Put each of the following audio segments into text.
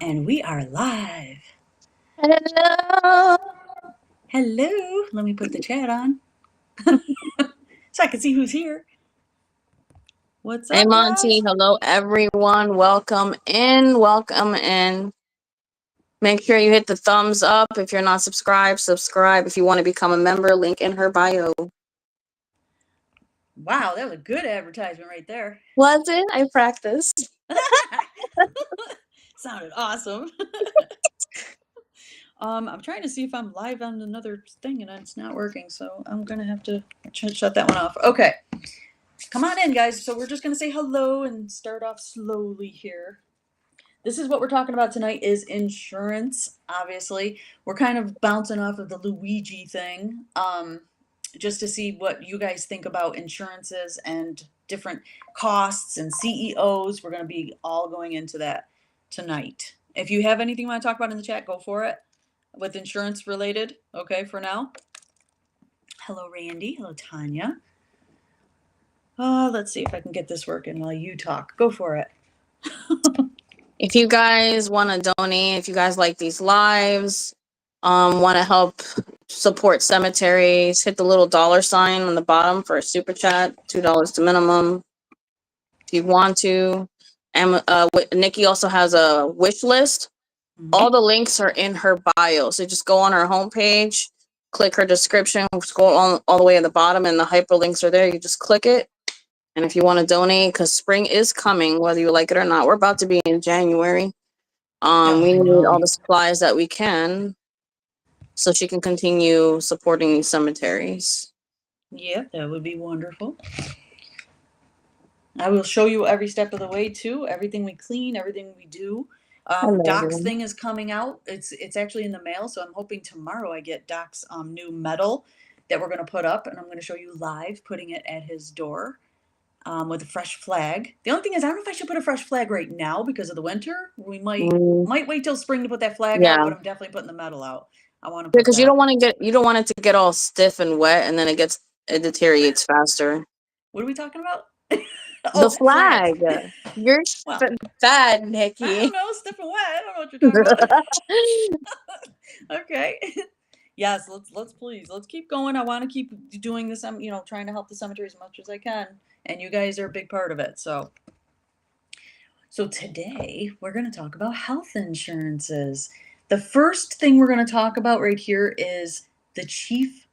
And we are live. Hello. Hello. Let me put the chat on so I can see who's here. What's Hey, up, Monty. guys? Hello, everyone. Welcome in. Welcome in. Make sure you hit the thumbs up. If you're not subscribed, subscribe. If you want to become a member, link in her bio. Wow, that was a good advertisement right there. Was it? I practiced. Sounded awesome. I'm trying to see if I'm live on another thing and it's not working, so I'm gonna have to shut that one off. Okay, come on in, guys. So we're just gonna say hello and start off slowly here. This is what we're talking about tonight is insurance. Obviously, we're kind of bouncing off of the Luigi thing, just to see what you guys think about insurances and different costs and CEOs. We're going to be all going into that tonight. If you have anything you want to talk about in the chat, go for it with insurance related. Okay, for now. Hello, Randy. Hello, Tanya. Let's see if I can get this working while you talk. Go for it. If you guys want to donate, if you guys like these lives, want to help support cemeteries, hit the little $ on the bottom for a super chat. $2 to minimum. If you want to. And Nikki also has a wish list. All the links are in her bio. So just go on her homepage, click her description, scroll all the way at the bottom, and the hyperlinks are there. You just click it. And if you want to donate, because spring is coming, whether you like it or not, we're about to be in January. We need all the supplies that we can so she can continue supporting these cemeteries. Yeah, that would be wonderful. I will show you every step of the way too. Everything we clean, everything we do. Doc's thing is coming out. It's actually in the mail, so I'm hoping tomorrow I get Doc's new medal that we're going to put up, and I'm going to show you live putting it at his door with a fresh flag. The only thing is, I don't know if I should put a fresh flag right now because of the winter. We might wait till spring to put that flag out, but I'm definitely putting the medal out. I want to put because you don't want it to get all stiff and wet, and then it deteriorates faster. What are we talking about? The flag. You're bad, Nikki. I don't know, stiff and wet. I don't know what you're talking about. Okay. Yes, let's keep going. I want to keep doing this. I'm trying to help the cemetery as much as I can, and you guys are a big part of it. So So today we're going to talk about health insurances. The first thing we're going to talk about right here is the chief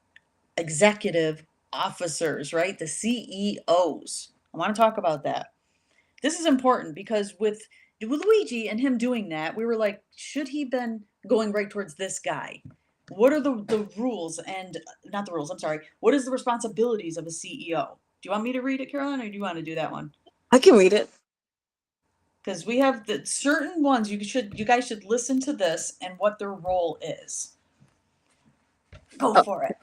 executive officers, right? The CEOs. I want to talk about that. This is important because with Luigi and him doing that, we were like, should he been going right towards this guy? What are the rules and not the rules, I'm sorry. What is the responsibilities of a CEO? Do you want me to read it, Caroline, or do you want to do that one? I can read it. Because we have the certain ones you guys should listen to this and what their role is. Go for it.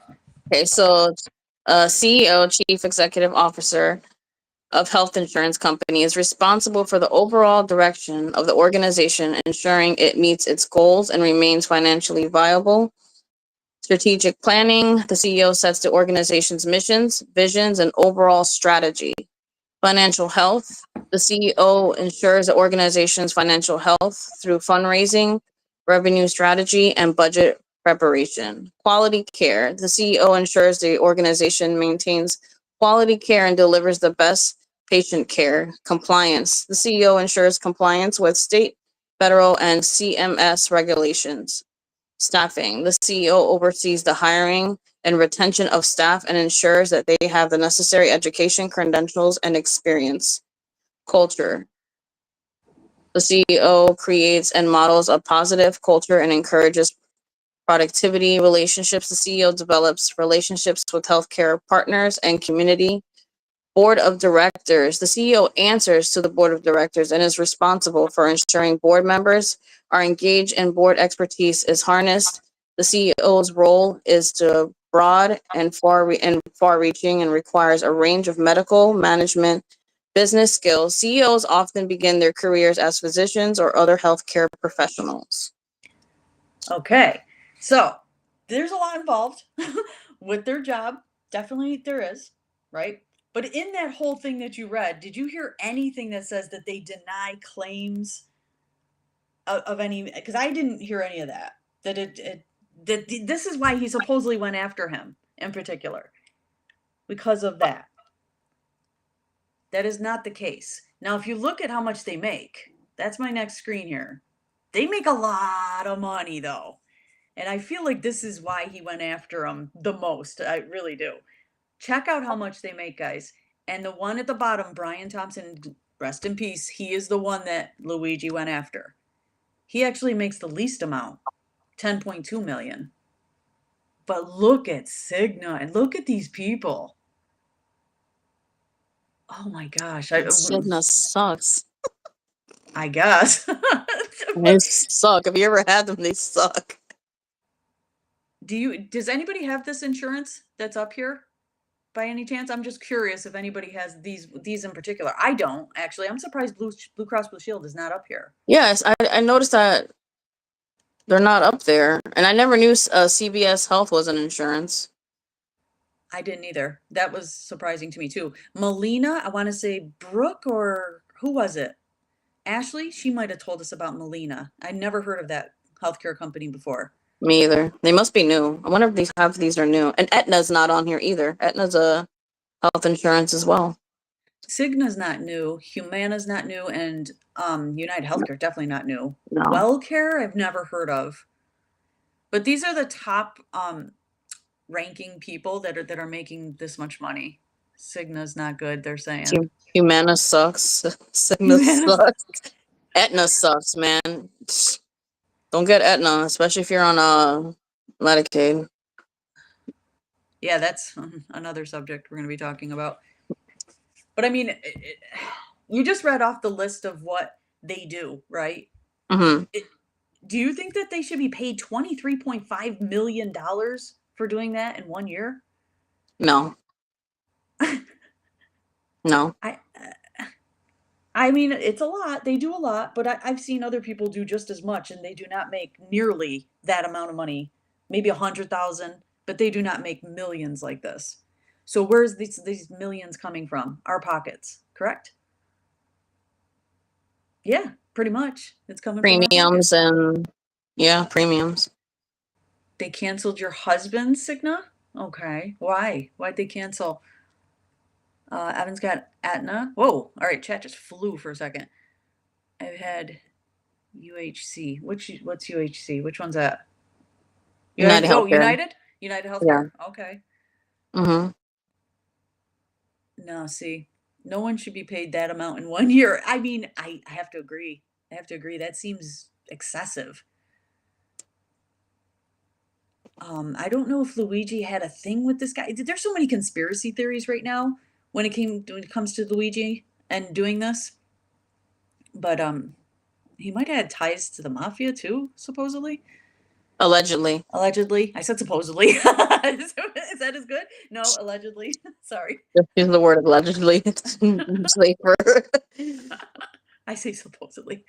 Okay, so CEO, Chief Executive Officer of health insurance company, is responsible for the overall direction of the organization, ensuring it meets its goals and remains financially viable. Strategic planning, the CEO sets the organization's missions, visions, and overall strategy. Financial health, the CEO ensures the organization's financial health through fundraising, revenue strategy, and budget preparation. Quality care, the CEO ensures the organization maintains quality care and delivers the best patient care. Compliance, the CEO ensures compliance with state, federal, and CMS regulations. Staffing, the CEO oversees the hiring and retention of staff and ensures that they have the necessary education, credentials, and experience. Culture, the CEO creates and models a positive culture and encourages productivity. Relationships, the CEO develops relationships with healthcare partners and community. Board of directors, the CEO answers to the board of directors and is responsible for ensuring board members are engaged and board expertise is harnessed. The CEO's role is to broad and far-reaching and requires a range of medical, management, business skills. CEOs often begin their careers as physicians or other healthcare professionals. Okay, so there's a lot involved with their job. Definitely there is, right? But in that whole thing that you read, did you hear anything that says that they deny claims of any? Because I didn't hear any of that. That this is why he supposedly went after him in particular, because of that. That is not the case. Now, if you look at how much they make, that's my next screen here. They make a lot of money though. And I feel like this is why he went after him the most. I really do. Check out how much they make, guys. And the one at the bottom, Brian Thompson, rest in peace, he is the one that Luigi went after. He actually makes the least amount, 10.2 million. But look at Cigna and look at these people. Oh my gosh. Cigna sucks. I guess. They suck. Have you ever had them? They suck. Does anybody have this insurance that's up here by any chance? I'm just curious if anybody has these in particular. I don't actually. I'm surprised Blue Cross Blue Shield is not up here. Yes, I noticed that they're not up there, and I never knew CVS Health was an insurance. I didn't either. That was surprising to me too. Molina, I want to say Brooke or who was it? Ashley, she might have told us about Molina. I never heard of that healthcare company before. Me either. They must be new. I wonder if these are new. And Aetna's not on here either. Aetna's a health insurance as well. Cigna's not new, Humana's not new, and United Healthcare definitely not new. No. WellCare I've never heard of. But these are the top ranking people that are making this much money. Cigna's not good, they're saying. Humana sucks. Cigna sucks. Aetna sucks, man. Don't get Aetna, especially if you're on Medicaid. Yeah, that's another subject we're going to be talking about. But I mean, you just read off the list of what they do, right? Mm-hmm. Do you think that they should be paid $23.5 million for doing that in 1 year? No. No. I mean, it's a lot. They do a lot, but I've seen other people do just as much, and they do not make nearly that amount of money. Maybe 100,000, but they do not make millions like this. So where's these millions coming from? Our pockets, correct? Yeah, pretty much. It's coming from our Premiums pockets. and premiums. They canceled your husband's Cigna? Okay. Why? Why'd they cancel? Evan's got Aetna. Whoa. All right. Chat just flew for a second. I've had UHC. What's UHC? Which one's that? United Oh, Healthcare. United Yeah. Healthcare. Okay. Mm-hmm. No, see, no one should be paid that amount in 1 year. I mean, I have to agree. I have to agree. That seems excessive. I don't know if Luigi had a thing with this guy. There's so many conspiracy theories right now when it comes to Luigi and doing this. But he might have had ties to the mafia too, supposedly. Allegedly. Allegedly. I said supposedly. Is that as good? No, allegedly. Sorry. Just use the word allegedly. It's safer. I say supposedly.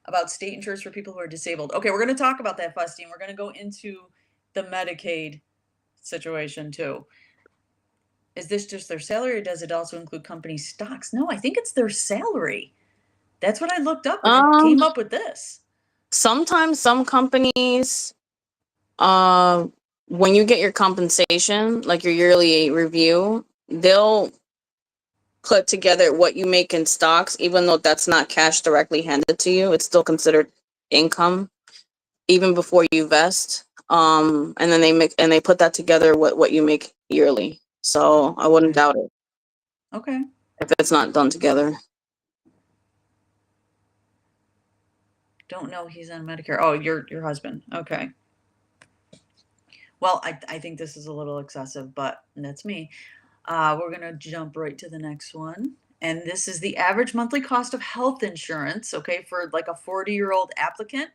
About state insurance for people who are disabled. Okay, we're going to talk about that, Fustine. We're going to go into the Medicaid situation too. Is this just their salary or does it also include company stocks? No, I think it's their salary. That's what I looked up and it came up with this. Sometimes some companies, when you get your compensation, like your yearly review, they'll put together what you make in stocks, even though that's not cash directly handed to you. It's still considered income, even before you vest. And then they put that together what you make yearly. So I wouldn't doubt it. Okay. If it's not done together. Don't know he's on Medicare. Oh, your husband. Okay. Well, I think this is a little excessive, but that's me. We're going to jump right to the next one. And this is the average monthly cost of health insurance, okay, for like a 40-year-old applicant.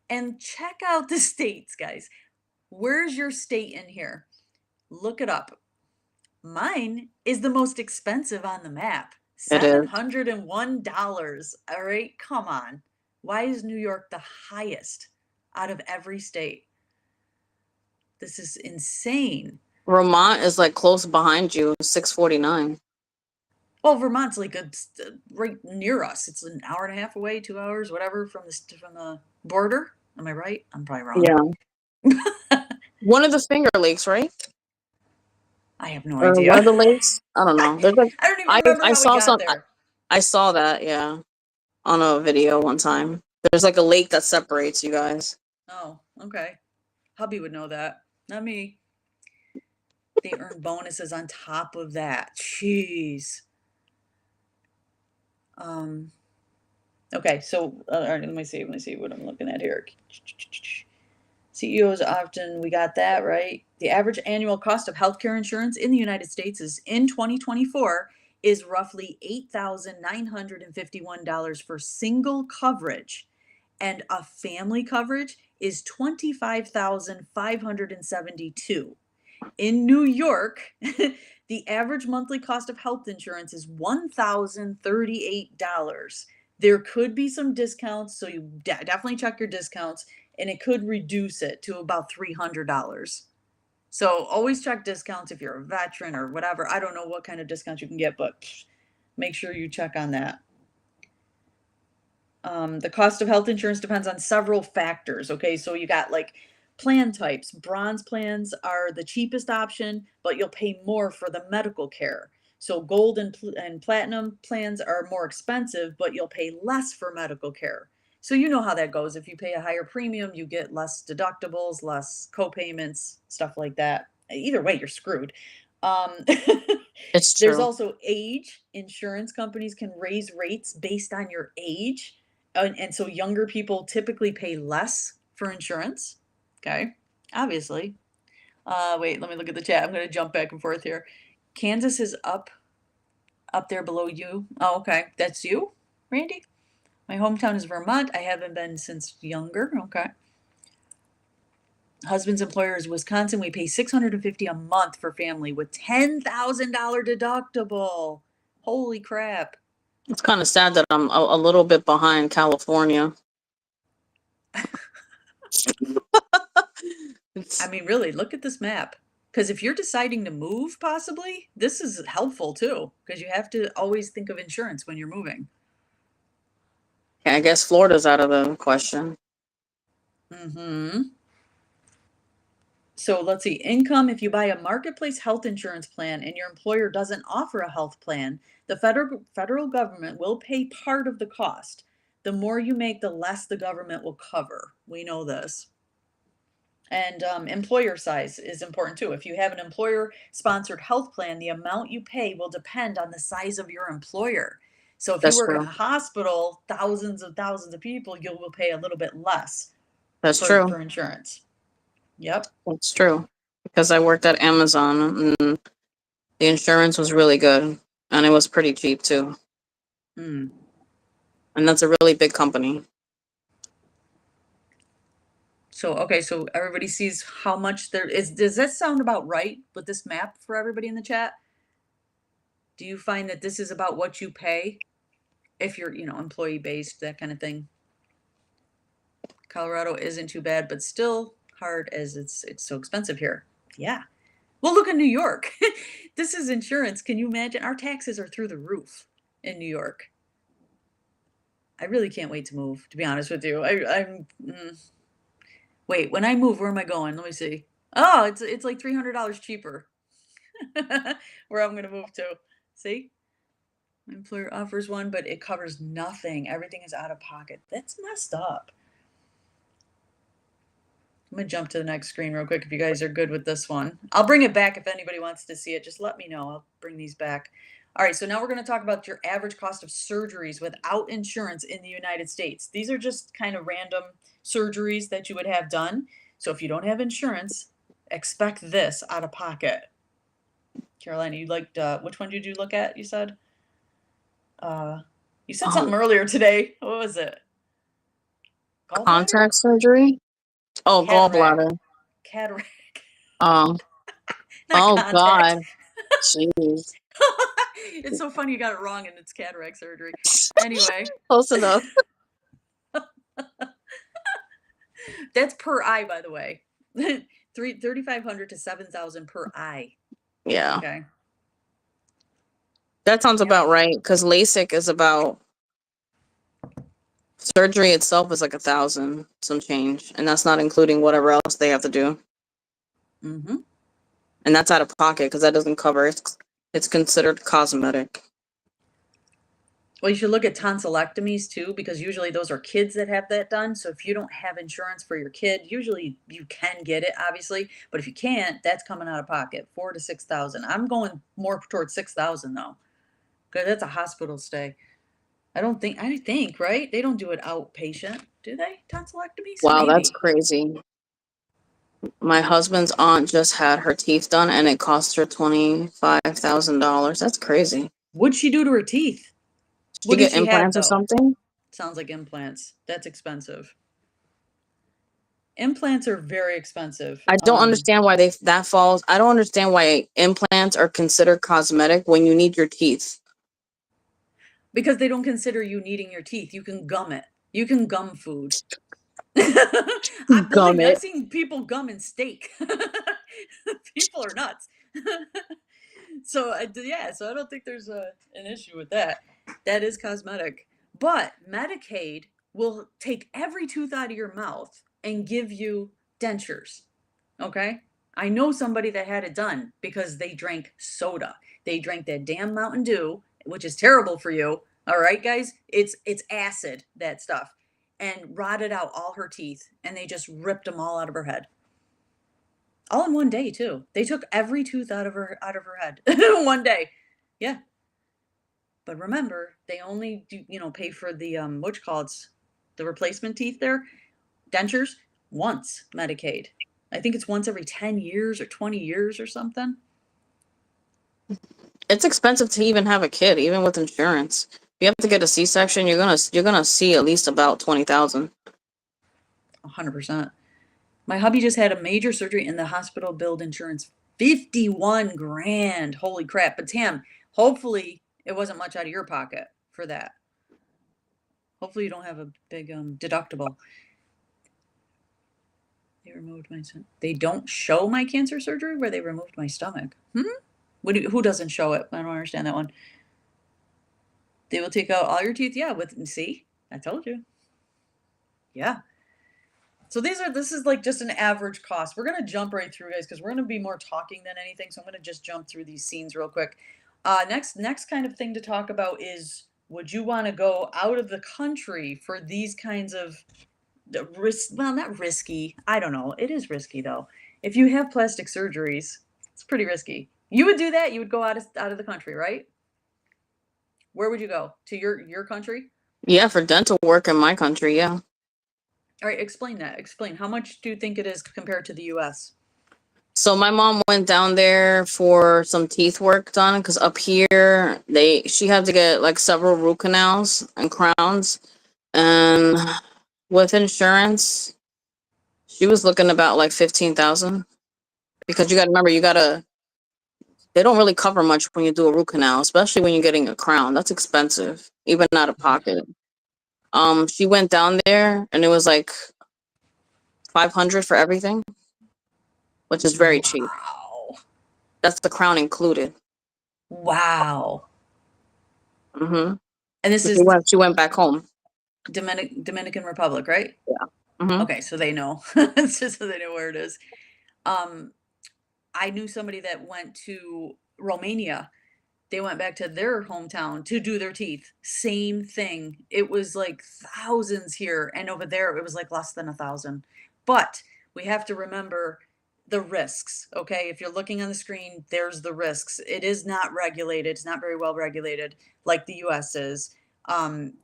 And check out the states, guys. Where's your state in here? Look it up. Mine is the most expensive on the map. It is. $701. All right, come on. Why is New York the highest out of every state? This is insane. Vermont is like close behind you, 649. Well, Vermont's like right near us. It's an hour and a half away, 2 hours, whatever, from the border. Am I right? I'm probably wrong. Yeah. One of the Finger Lakes, right? I have no Or idea. one of the lakes? I don't know. There's like I don't even remember I how saw we got there. I saw that, yeah, on a video one time. There's like a lake that separates you guys. Oh, okay. Hubby would know that, not me. They earn bonuses on top of that. Jeez. Okay, so all right, let me see what I'm looking at here. CEOs often, we got that right. The average annual cost of healthcare insurance in the United States is in 2024 is roughly $8,951 for single coverage, and a family coverage is $25,572. In New York, the average monthly cost of health insurance is $1,038. There could be some discounts, so you definitely check your discounts, and it could reduce it to about $300. So always check discounts if you're a veteran or whatever. I don't know what kind of discounts you can get, but make sure you check on that. The cost of health insurance depends on several factors. Okay, so you got like plan types. Bronze plans are the cheapest option, but you'll pay more for the medical care. So gold and platinum plans are more expensive, but you'll pay less for medical care. So you know how that goes. If you pay a higher premium, you get less deductibles, less co-payments, stuff like that. Either way, you're screwed. It's true. There's also age. Insurance companies can raise rates based on your age. And so younger people typically pay less for insurance. Okay, obviously. Wait, let me look at the chat. I'm going to jump back and forth here. Kansas is up there below you. Oh, okay. That's you, Randy? My hometown is Vermont. I haven't been since younger. Okay. Husband's employer is Wisconsin. We pay $650 a month for family with $10,000 deductible. Holy crap. It's kind of sad that I'm a little bit behind California. I mean, really, look at this map. Because if you're deciding to move, possibly, this is helpful too. Because you have to always think of insurance when you're moving. I guess Florida's out of the question. Mm-hmm. So let's see, income, if you buy a marketplace health insurance plan and your employer doesn't offer a health plan, the federal government will pay part of the cost. The more you make, the less the government will cover. We know this. And employer size is important too. If you have an employer sponsored health plan, the amount you pay will depend on the size of your employer. So if you That's work in true. a hospital, thousands of people, you will pay a little bit less That's for true. insurance. Yep. That's true. Because I worked at Amazon and the insurance was really good and it was pretty cheap too. Hmm. And that's a really big company. So, okay, so everybody sees how much there is. Does that sound about right with this map for everybody in the chat? Do you find that this is about what you pay if you're, employee based, that kind of thing? Colorado isn't too bad, but still hard as it's so expensive here. Yeah. Well, look at New York. This is insurance. Can you imagine? Our taxes are through the roof in New York. I really can't wait to move, to be honest with you. Wait, when I move, where am I going? Let me see. Oh, it's like $300 cheaper where I'm gonna move to. See? My employer offers one, but it covers nothing. Everything is out of pocket. That's messed up. I'm gonna jump to the next screen real quick if you guys are good with this one. I'll bring it back if anybody wants to see it. Just let me know. I'll bring these back. All right, so now we're going to talk about your average cost of surgeries without insurance in the United States. These are just kind of random surgeries that you would have done. So if you don't have insurance, expect this out of pocket. Carolina, you liked which one did you look at? You said something earlier today. What was it? Gallbladder? Contact surgery? Oh, Cataract. gallbladder. Cataract. Oh. Not Oh contact. God. Jeez. It's so funny you got it wrong and it's cataract surgery. Anyway. Close enough. That's per eye, by the way. 3,500 to 7,000 per eye. Yeah. Okay. That sounds about right. Because LASIK is about surgery itself is like 1,000 some change, and that's not including whatever else they have to do. Mm-hmm. And that's out of pocket because that doesn't cover. It's considered cosmetic. Well, you should look at tonsillectomies too, because usually those are kids that have that done. So if you don't have insurance for your kid, usually you can get it, obviously. But if you can't, that's coming out of pocket, 4,000 to 6,000. I'm going more towards 6,000 though, because that's a hospital stay. I think, right? They don't do it outpatient, do they? Tonsillectomies? Wow, Maybe. that's crazy. My husband's aunt just had her teeth done, and it cost her $25,000. That's crazy. What'd she do to her teeth? Did she get implants or something? Sounds like implants. That's expensive. Implants are very expensive. I don't understand why that falls. I don't understand why implants are considered cosmetic when you need your teeth. Because they don't consider you needing your teeth. You can gum it. You can gum food. I've seen people gum in steak. People are nuts. So I don't think there's an issue with that. That is cosmetic. But Medicaid will take every tooth out of your mouth and give you dentures. Okay? I know somebody that had it done because they drank soda. They drank that damn Mountain Dew, which is terrible for you. All right, guys? It's acid, that stuff. And rotted out all her teeth, and they just ripped them all out of her head. All in one day, too. They took every tooth out of her head one day. Yeah. But remember, they only do, pay for the the replacement teeth there, dentures, once Medicaid. I think it's once every 10 years or 20 years or something. It's expensive to even have a kid, even with insurance. If you have to get a C-section, you're gonna see at least about 20,000. 100%. My hubby just had a major surgery in the hospital billed insurance, 51 grand. Holy crap. But Tam, hopefully it wasn't much out of your pocket for that. Hopefully you don't have a big deductible. They removed my stomach. They don't show my cancer surgery where they removed my stomach. Who doesn't show it? I don't understand that one. They will take out all your teeth. Yeah, see? I told you. Yeah. So this is like just an average cost. We're gonna jump right through, guys, because we're gonna be more talking than anything. So I'm gonna just jump through these scenes real quick. Next kind of thing to talk about is, would you want to go out of the country for these kinds of risk? Well, not risky. I don't know. It is risky though. If you have plastic surgeries, it's pretty risky. You would do that. You would go out of the country, right? Where would you go? To your country? Yeah, for dental work in my country, yeah. All right, explain that. Explain. How much do you think it is compared to the US? So my mom went down there for some teeth work done because up here she had to get like several root canals and crowns, and with insurance, she was looking about like 15,000 because you got to remember they don't really cover much when you do a root canal, especially when you're getting a crown. That's expensive, even out of pocket. She went down there and it was like 500 for everything, which is very cheap. Wow. That's the crown included. Wow. Mm-hmm. And this She is went back home. Dominican Republic, right? Yeah. Mm-hmm. Okay, so they know. It's just so they know where it is. Um, I knew somebody that went to Romania. They went back to their hometown to do their teeth. Same thing. It was like thousands here, and over there it was like less than 1,000. But we have to remember the risks. Okay, if you're looking on the screen, there's the risks. It is not regulated. It's not very well regulated like the U.S. is.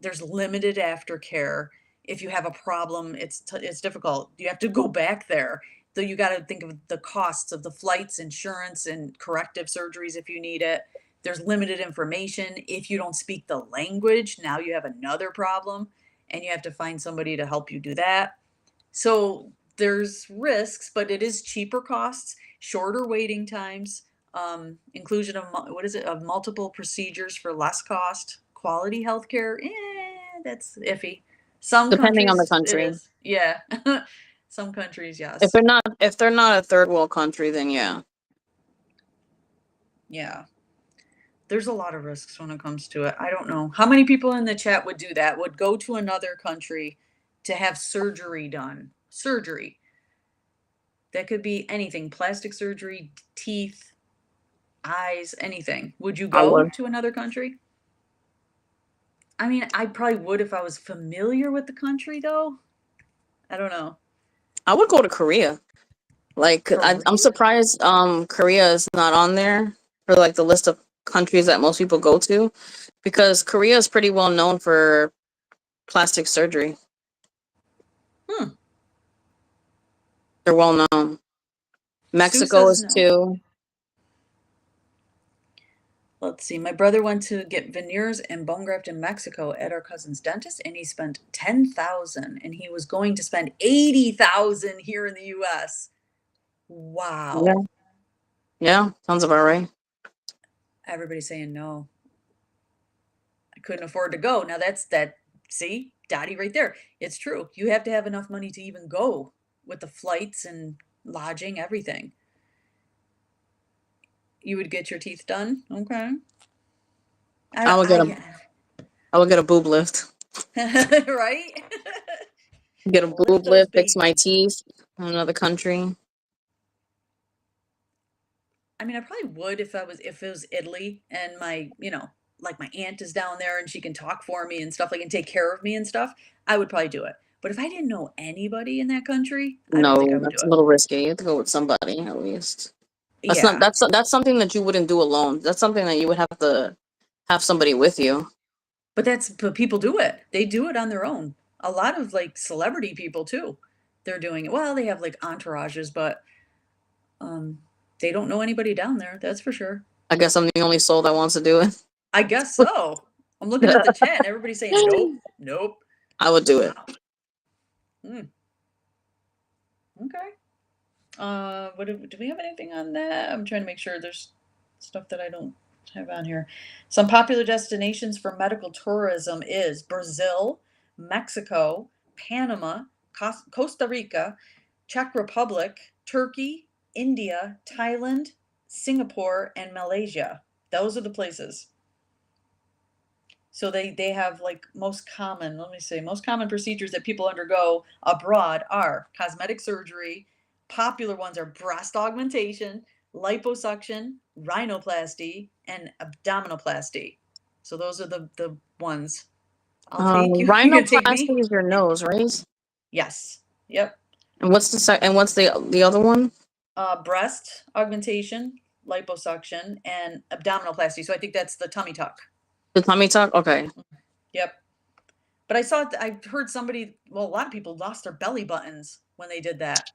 There's limited aftercare. If you have a problem, it's difficult. You have to go back there. So you got to think of the costs of the flights, insurance, and corrective surgeries if you need it. There's limited information. If you don't speak the language, now you have another problem, and you have to find somebody to help you do that. So there's risks, but it is cheaper costs, shorter waiting times, inclusion of what is it, of multiple procedures for less cost, quality healthcare. That's iffy. Some Depending on the countries it country. is, yeah. Some countries, If yes, they're not a third world country, then yeah. yeah. There's a lot of risks when it comes to it. I don't know how many people in the chat would do that. Would go to another country to have surgery done. Surgery. That could be anything, plastic surgery, teeth, eyes, anything. Would you I go would. to another country? I mean, I probably would if I was familiar with the country, though. I don't know. I would go to Korea. Like Korea? I'm surprised Korea is not on there for like the list of countries that most people go to, because Korea is pretty well known for plastic surgery. Hmm. They're well known. Sue Mexico says is no. too. Let's see. My brother went to get veneers and bone graft in Mexico at our cousin's dentist, and he spent 10,000, and he was going to spend 80,000 here in the U.S. Yeah. Wow. Yeah, sounds about right. Everybody's saying no. I couldn't afford to go. Now that's that. See, Dottie right there. It's true. You have to have enough money to even go with the flights and lodging, everything. You would get your teeth done, okay? I would get a boob lift. Right? Get a Lift boob those lift, fix my babies. teeth in another country. I mean, I probably would if it was Italy and like my aunt is down there and she can talk for me and stuff, like, and take care of me and stuff. I would probably do it. But if I didn't know anybody in that country, I don't think I No, would do that's a it. little risky. You have to go with somebody at least. Yeah. That's something that you wouldn't do alone. That's something that you would have to have somebody with you. But people do it. They do it on their own. A lot of like celebrity people too. They're doing it. Well, they have like entourages, but um they don't know anybody down there, that's for sure. I guess I'm the only soul that wants to do it. I guess so. I'm looking at the chat and everybody's saying nope, nope. I would do it. Wow. Hmm. Okay. Do we have anything on that? I'm trying to make sure there's stuff that I don't have on here. Some popular destinations for medical tourism is Brazil, Mexico, Panama, Costa Rica, Czech Republic, Turkey, India, Thailand, Singapore, and Malaysia. Those are the places. So they have like most common, let me say, most common procedures that people undergo abroad are cosmetic surgery. Popular ones are breast augmentation, liposuction, rhinoplasty, and abdominoplasty. So those are the ones. I'll take you. You can take me. Rhinoplasty is your nose, right? Yes. Yep. And what's the other one? Breast augmentation, liposuction, and abdominoplasty. So I think that's the tummy tuck. The tummy tuck? Okay. Yep. But I heard somebody, well, a lot of people lost their belly buttons when they did that.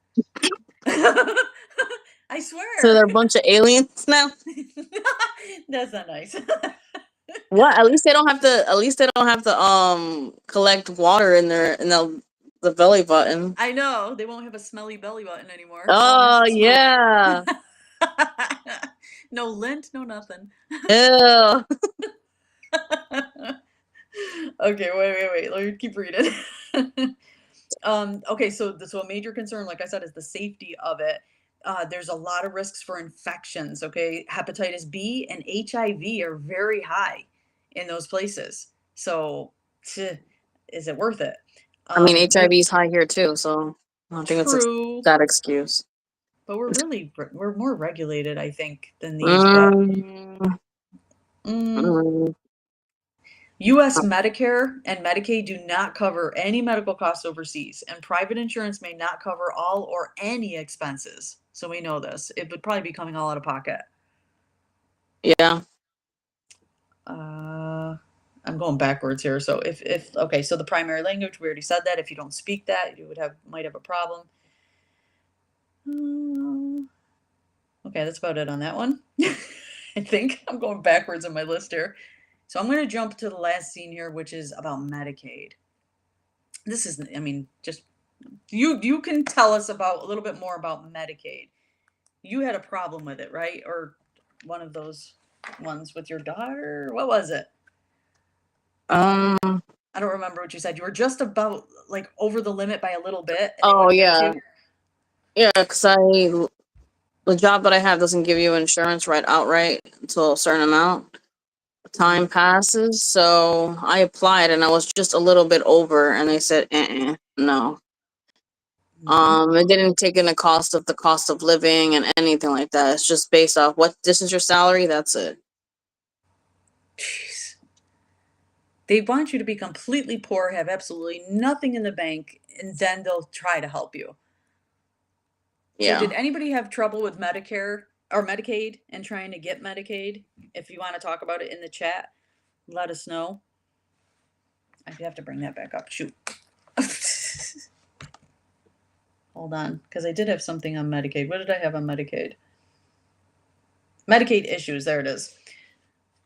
I So they're swear. a bunch of aliens now? That's not nice. What? At least they don't have to collect water in the belly button. I know. They won't have a smelly belly button anymore. It's all Oh nice and yeah. smooth. No lint, no nothing. Ew. Okay, wait. Let me keep reading. Okay, so a major concern, like I said, is the safety of it. There's a lot of risks for infections. Okay, hepatitis B and HIV are very high in those places. So, is it worth it? I mean, There, HIV is high here too, so I don't think it's true, that excuse. but we're more regulated, I think, than these. But Mm, mm, mm. U.S. Medicare and Medicaid do not cover any medical costs overseas, and private insurance may not cover all or any expenses. So we know this. It would probably be coming all out of pocket. Yeah. I'm going backwards here. So if okay, so the primary language, we already said that. If you don't speak that, you might have a problem. Okay, that's about it on that one. I think I'm going backwards on my list here. So I'm going to jump to the last scene here, which is about Medicaid. This is, I mean, just you can tell us about a little bit more about Medicaid. You had a problem with it, right? Or one of those ones with your daughter? What was it? Um. I don't remember what you said. You were just about like over the limit by a little bit, and they Oh wouldn't give it to yeah. you. Yeah, because the job that I have doesn't give you insurance right outright until a certain amount. Time passes, so I applied and I was just a little bit over, and they said, no. It didn't take in the cost of living and anything like that. It's just based off what this is your salary. That's it. Jeez. They want you to be completely poor, have absolutely nothing in the bank, and then they'll try to help you. So, Yeah. did anybody have trouble with Medicare or Medicaid and trying to get Medicaid? If you want to talk about it in the chat, let us know. I have to bring that back up. Shoot. Hold on, because I did have something on Medicaid. What did I have on Medicaid? Medicaid issues. There it is.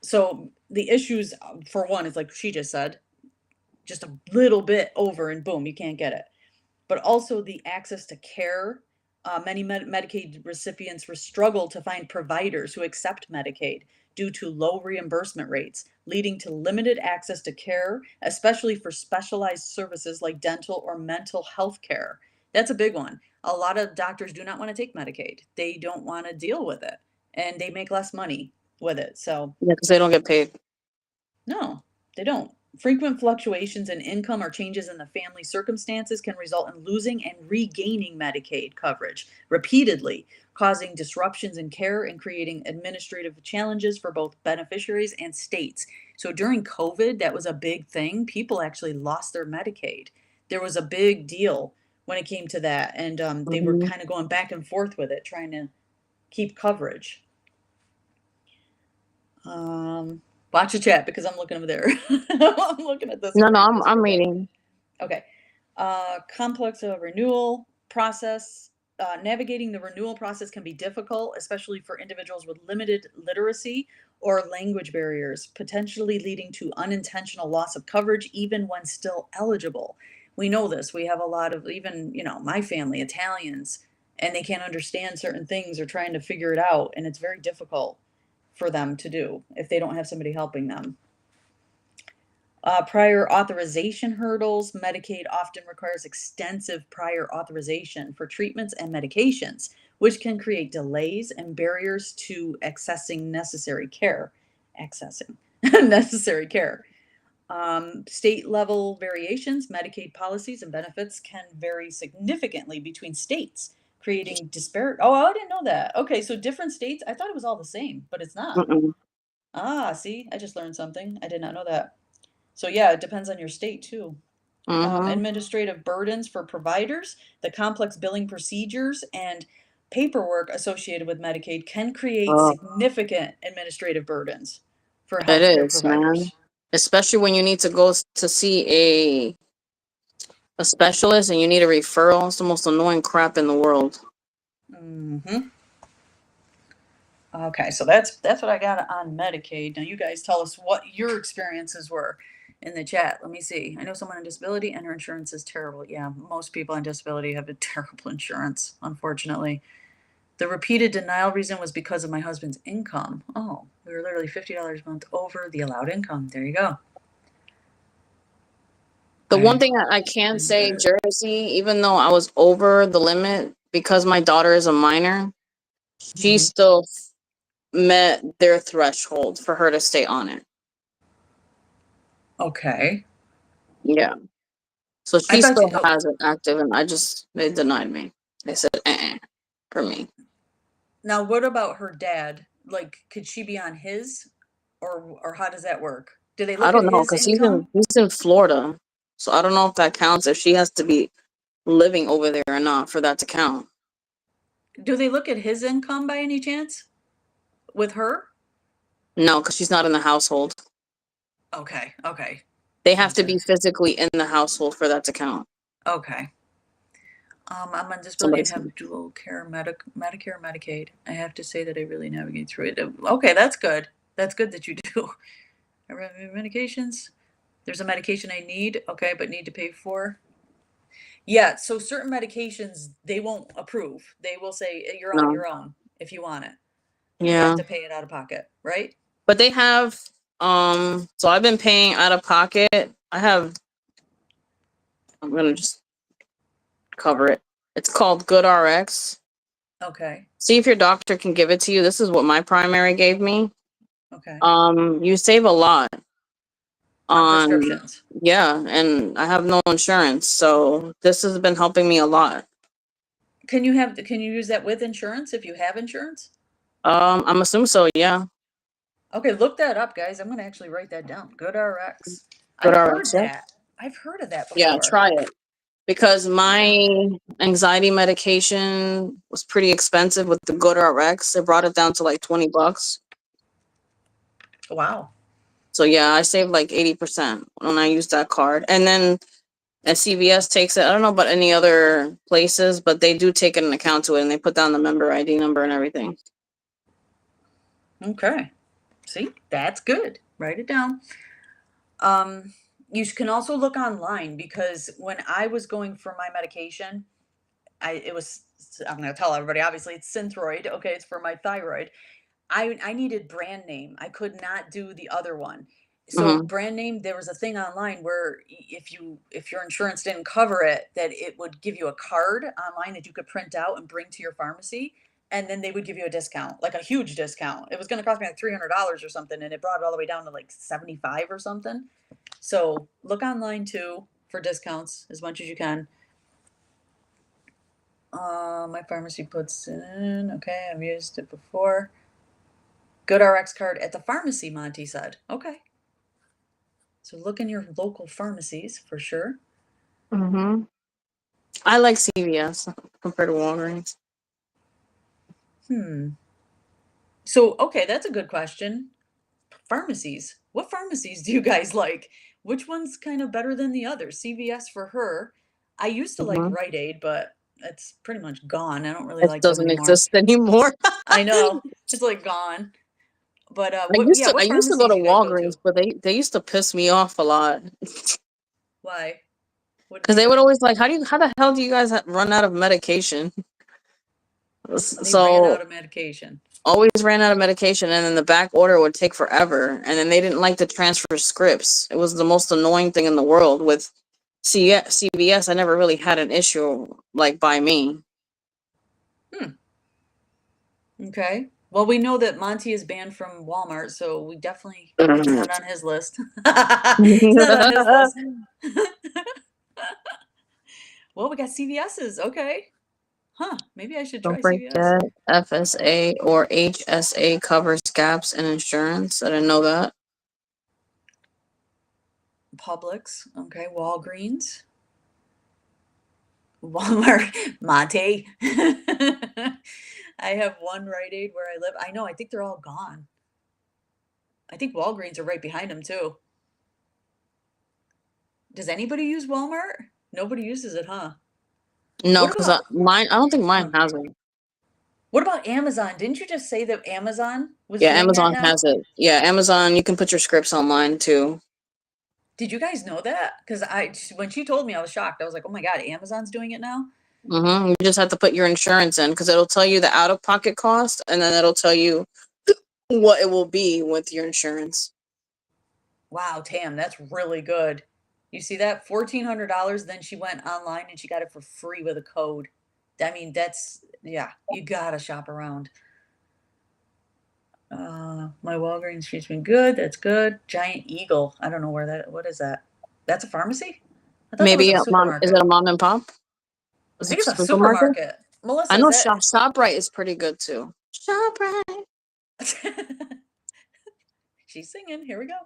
So the issues, for one, is like she just said, just a little bit over, and boom, you can't get it. But also the access to care. Many Medicaid recipients struggle to find providers who accept Medicaid due to low reimbursement rates, leading to limited access to care, especially for specialized services like dental or mental health care. That's a big one. A lot of doctors do not want to take Medicaid. They don't want to deal with it, and they make less money with it. So, Yeah, because they don't get paid. no, they don't. Frequent fluctuations in income or changes in the family circumstances can result in losing and regaining Medicaid coverage repeatedly, causing disruptions in care and creating administrative challenges for both beneficiaries and states. So during COVID, that was a big thing. People actually lost their Medicaid. There was a big deal when it came to that, and they were Mhm. kind of going back and forth with it, trying to keep coverage. Watch the chat because I'm looking over there. I'm looking at this No, and no, reading this I'm real quick. reading. Okay. Complex renewal process. Navigating the renewal process can be difficult, especially for individuals with limited literacy or language barriers, potentially leading to unintentional loss of coverage even when still eligible. We know this. We have a lot of, even, my family, Italians, and they can't understand certain things or trying to figure it out, and it's very difficult for them to do if they don't have somebody helping them. Prior authorization hurdles. Medicaid often requires extensive prior authorization for treatments and medications, which can create delays and barriers to accessing necessary care. Accessing necessary care. State level variations, Medicaid policies and benefits can vary significantly between states, creating disparate. Oh, I didn't know that. Okay, so different states. I thought it was all the same, but it's not. Mm-mm. Ah, see, I just learned something. I did not know that. So yeah, it depends on your state too. Mm-hmm. Administrative burdens for providers, the complex billing procedures, and paperwork associated with Medicaid can create Oh, significant administrative burdens for it healthcare is, man. providers. Especially when you need to go to see a specialist and you need a referral. It's the most annoying crap in the world. Hmm. Okay, so that's what I got on Medicaid. Now you guys tell us what your experiences were in the chat. Let me see. I know someone on disability and her insurance is terrible. Yeah, most people on disability have a terrible insurance, unfortunately. The repeated denial reason was because of my husband's income. Oh, we were literally $50 a month over the allowed income. There you go. The one Okay. thing I can say, Jersey, even though I was over the limit because my daughter is a minor, she Hmm. still met their threshold for her to stay on it. Okay. Yeah. So I she thought you, still oh, has it active, and they denied me. They said, for me. now what about her dad? Like, could she be on his, or how does that work? Do they I look at don't know his because income? he's in Florida, so I don't know if that counts. If she has to be living over there or not for that to count. Do they look at his income by any chance with her? No, because she's not in the household. Okay, okay, They have to gotcha. be physically in the household for that to count. Okay. I'm on disability Somebody and said, have dual care, Medicare, Medicaid. I have to say that I really navigate through it. Okay, that's good. That's good that you do. I remember medications. There's a medication I need, okay, but need to pay for. Yeah, so certain medications they won't approve. They will say you're on no. your own if you want it. You have Yeah. to pay it out of pocket, right? But they have so I've been paying out of pocket. I'm gonna just cover it. It's called GoodRx. Okay, See if your doctor can give it to you. This is what my primary gave me. okay. You save a lot On on, prescriptions. yeah, and I have no insurance, so this has been helping me a lot. Can you use that with insurance if you have insurance? I'm assuming so, yeah. Okay, look that up, guys. I'm gonna actually write that down. GoodRx. I've GoodRx, heard yeah. that. I've heard of that Yeah, before. try it. Because Okay. my anxiety medication was pretty expensive with the GoodRx. It brought it down to like $20. Wow. So yeah, I saved like 80% when I used that card. And then CVS takes it. I don't know about any other places, but they do take an account to it and they put down the member ID number and everything. Okay. See, that's good. Write it down. Um, you can also look online because when I was going for my medication, I'm gonna tell everybody, obviously it's Synthroid. Okay, it's for my thyroid. I needed brand name. I could not do the other one. So Mm-hmm. brand name, there was a thing online where if your insurance didn't cover it, that it would give you a card online that you could print out and bring to your pharmacy, and then they would give you a discount, like a huge discount. It was going to cost me like $300 or something, and it brought it all the way down to like 75 or something. So look online too for discounts as much as you can. My pharmacy puts in. Okay, I've used it before. GoodRx card at the pharmacy, Monty said. Okay. So look in your local pharmacies for sure. Mm-hmm. I like CVS compared to Walgreens. Hmm. So, okay, that's a good question. Pharmacies. What pharmacies do you guys like? Which one's kind of better than the other? CVS for her. I used to like Mm-hmm. Rite Aid, but it's pretty much gone. I don't really It like them doesn't anymore. exist anymore. I know. It's like gone. But I what used to go to pharmacies you guys go Walgreens, to? but they used to piss me off a lot. Why? What did Because they they would do? always like, how the hell do you guys run out of medication? They ran So out of medication. always ran out of medication, and then the back order would take forever, and then they didn't like to transfer scripts. It was the most annoying thing in the world. With CVS, I never really had an issue like by me. Hmm. Okay. Well, we know that Monty is banned from Walmart, so we definitely it's not on his list. It's not on his list. Well, we got CVS's. Okay. Huh. Maybe I should try Don't CVS. forget FSA or HSA covers gaps in insurance. I didn't know that. Publix. Okay. Walgreens. Walmart. Monte. I have one Rite Aid where I live. I know. I think they're all gone. I think Walgreens are right behind them too. Does anybody use Walmart? Nobody uses it, huh? No, What because about mine. I don't think huh. mine has it. What about Amazon? Didn't you just say that Amazon was Yeah, doing that Amazon now? has it. Yeah, Amazon. You can put your scripts online too. Did you guys know that? Because when she told me, I was shocked. I was like, "Oh my god, Amazon's doing it now." You just have to put your insurance in because it'll tell you the out of pocket cost, and then it'll tell you what it will be with your insurance. Wow, Tam, that's really good. You see that? $1,400. Then she went online and she got it for free with a code. I mean, that's yeah. You gotta shop around. My Walgreens treats me good. That's good. Giant Eagle. I don't know where that. What is that? That's a pharmacy. I thought that was Maybe a a mom. Is supermarket. it a mom and pop? I Is think it it's a a supermarket? supermarket. Melissa, I is know that? ShopRite is pretty good too. ShopRite. She's singing. Here we go.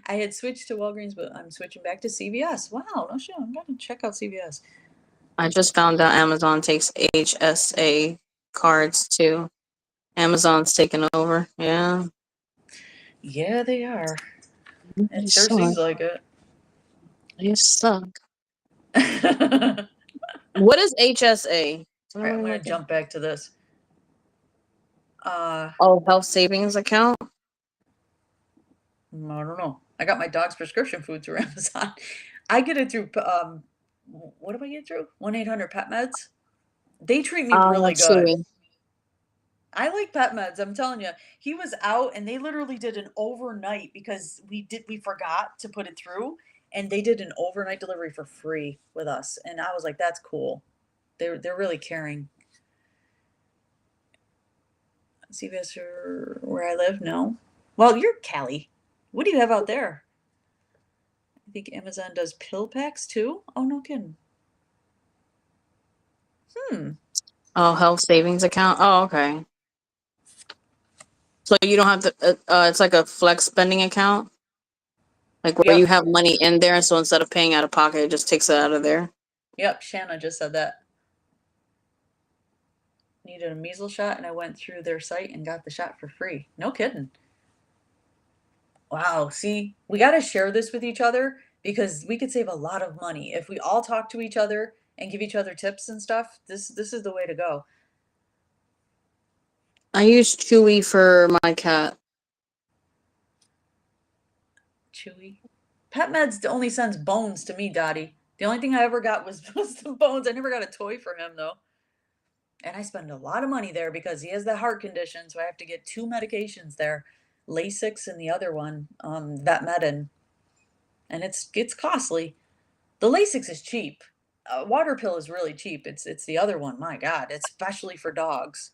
I had switched to Walgreens, but I'm switching back to CVS. Wow, no shit. I'm gonna check out CVS. I just found out Amazon takes HSA cards too. Amazon's taking over. Yeah. Yeah, they are. You It sure suck. seems like it. You suck. All What is HSA? right, I'm gonna jump back to this. Oh, health savings account. I don't know. I got my dog's prescription food through Amazon. I get it through what do I get through? 1-800 Pet Meds. They treat me really good. Chewy. I like Pet Meds. I'm telling you, he was out and they literally did an overnight because we forgot to put it through, and they did an overnight delivery for free with us, and I was like, that's cool. They're really caring. CVS or where I live? No. Well, you're Cali. What do you have out there? I think Amazon does pill packs too. Oh, no kidding. Hmm. Oh, health savings account. Oh, okay. So you don't have to. It's like a flex spending account, like where you Yep. have money in there. So instead of paying out of pocket, it just takes it out of there. Yep. Shanna just said that. Needed a measles shot, and I went through their site and got the shot for free. No kidding. Wow. See, we got to share this with each other because we could save a lot of money if we all talk to each other and give each other tips and stuff. This is the way to go. I use Chewy for my cat. Chewy. Pet Meds only sends bones to me, Dottie. The only thing I ever got was the bones. I never got a toy for him though. And I spend a lot of money there because he has the heart condition, so I have to get 2 medications there, Lasix and the other one, Vetmedin, and it's costly. The Lasix is cheap. Water pill is really cheap. It's the other one. My God, especially for dogs.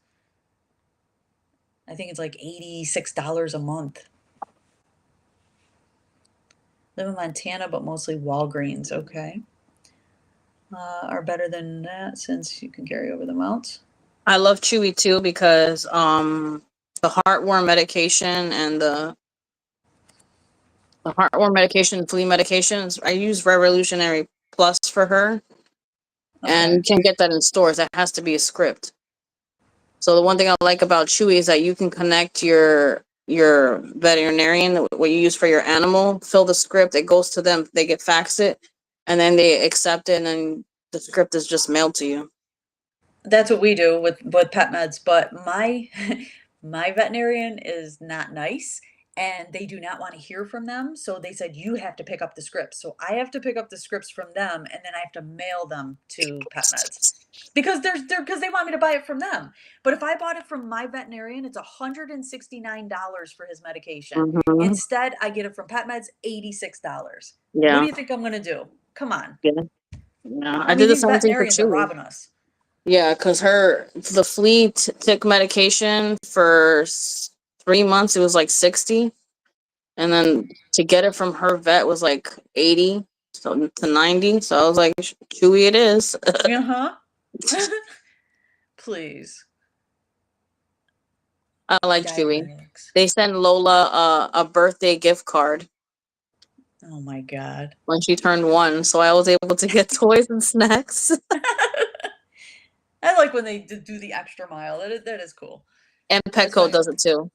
I think it's like $86 a month. Live in Montana, but mostly Walgreens. Okay, are better than that since you can carry over the amounts. I love Chewy too because the heartworm medication and the heartworm medication, flea medications. I use Revolutionary Plus for her, and you Okay. can't get that in stores. That has to be a script. So the one thing I like about Chewy is that you can connect your veterinarian, what you use for your animal, fill the script, it goes to them, they get fax it, and then they accept it, and then the script is just mailed to you. That's what we do with Pet Meds, but my my veterinarian is not nice and they do not want to hear from them. So they said you have to pick up the scripts. So I have to pick up the scripts from them and then I have to mail them to Pet Meds because they're because they want me to buy it from them. But if I bought it from my veterinarian, it's $169 for his medication. Mm-hmm. Instead, I get it from Pet Meds, $86. What do Yeah. you think I'm gonna do? Come on. Yeah. Yeah. I I mean, did the these same thing for veterinarians are Chewy. robbing us. Yeah, because the flea took medication for 3 months. It was like 60. And then to get it from her vet was like 80 to 90. So I was like, Chewy it is. Uh-huh. Please. I like Chewy. Yikes. They sent Lola a birthday gift card Oh my God. when she turned 1. So I was able to get toys and snacks. I like when they do the extra mile. That is cool. And That's Petco funny. does it too.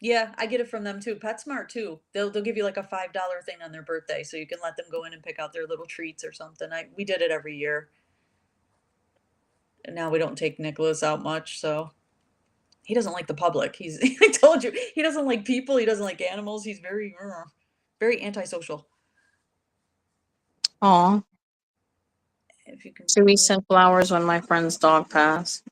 Yeah, I get it from them too. PetSmart too. They'll give you like a $5 thing on their birthday, so you can let them go in and pick out their little treats or something. We did it every year. And now we don't take Nicholas out much, so he doesn't like the public. I told you, he doesn't like people. He doesn't like animals. He's very antisocial. Aw. If you can. Chewy sent flowers when my friend's dog passed.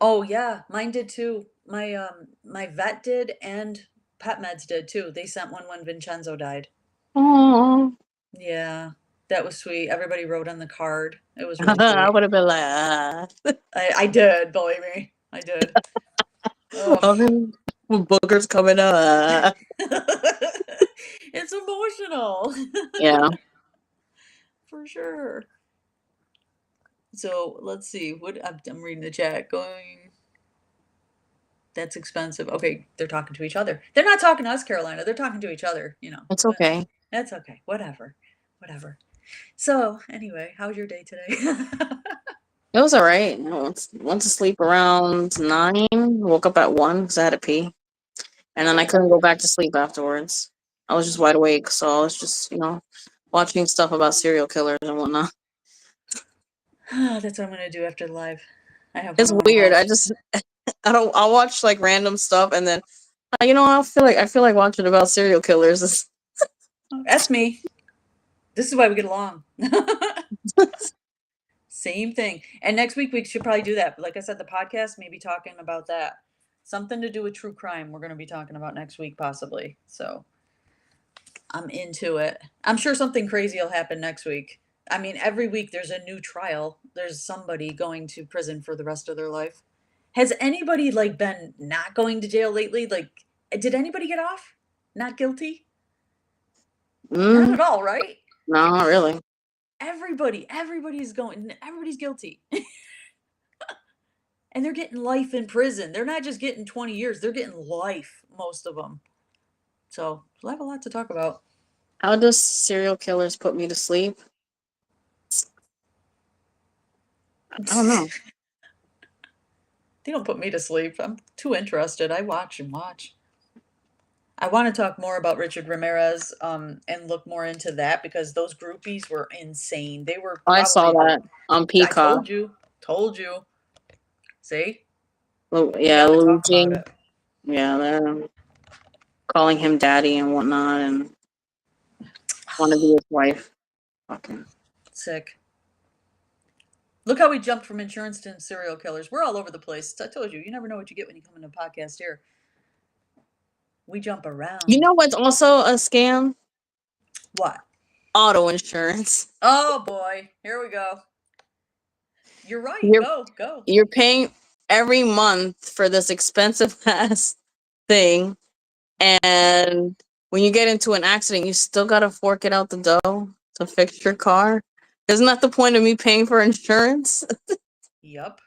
Oh yeah, mine did too. My vet did and Pet Meds did too. They sent one when Vincenzo died. Aw. Yeah, that was sweet. Everybody wrote on the card. It was really I sweet. would have been like, ah. I did, believe me. I did. Oh. Boogers coming up. It's emotional. Yeah. For sure. So let's see. What I'm reading the chat. Going. That's expensive. Okay, they're talking to each other. They're not talking to us, Carolina. They're talking to each other. It's okay. That's okay. Whatever. So anyway, how was your day today? It was all right. I went to sleep around 9. Woke up at 1 because I had to pee, and then I couldn't go back to sleep afterwards. I was just wide awake, so I was just watching stuff about serial killers and whatnot. That's what I'm gonna do after the live. I have. It's weird. I'll watch like random stuff, and then I feel like watching about serial killers. That's me. This is why we get along. Same thing. And next week we should probably do that. Like I said, the podcast, maybe talking about that. Something to do with true crime we're going to be talking about next week, possibly. So I'm into it. I'm sure something crazy will happen next week. I mean, every week there's a new trial. There's somebody going to prison for the rest of their life. Has anybody like been not going to jail lately? Like, did anybody get off? Not guilty? Not at all, right? No, not really. Everybody's guilty. And they're getting life in prison. They're not just getting 20 years, they're getting life, most of them. So we'll have a lot to talk about. How does serial killers put me to sleep? I don't know. They don't put me to sleep. I'm too interested. I watch and watch. I want to talk more about Richard Ramirez and look more into that because those groupies were insane. They were I saw that on Peacock. I told you. See? Yeah, Luigi. Yeah, they're calling him daddy and whatnot, and want to be his wife. Fucking sick. Look how we jumped from insurance to serial killers. We're all over the place. I told you, you never know what you get when you come into a podcast here. We jump around. You know what's also a scam? What? Auto insurance. Oh boy, here we go. You're right. Go. You're paying every month for this expensive ass thing, and when you get into an accident, you still gotta fork it out the dough to fix your car. Isn't that the point of me paying for insurance? Yep.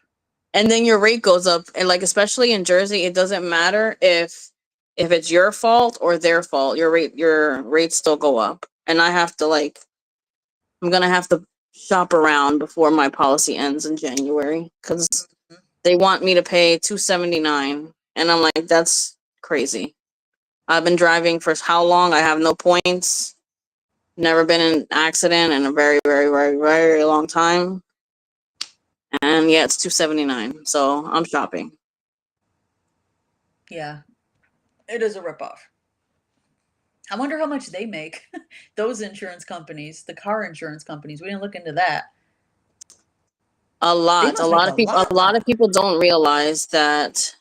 And then your rate goes up, and like especially in Jersey, it doesn't matter if it's your fault or their fault. Your rates still go up, and I'm gonna have to shop around before my policy ends in January because they want me to pay $279, and I'm like, that's crazy. I've been driving for how long? I have no points. Never been in an accident in a very, very, very, very long time. And yeah, it's $279. So I'm shopping. Yeah, it is a ripoff. I wonder how much they make. Those insurance companies, the car insurance companies. We didn't look into that. A lot of people don't realize that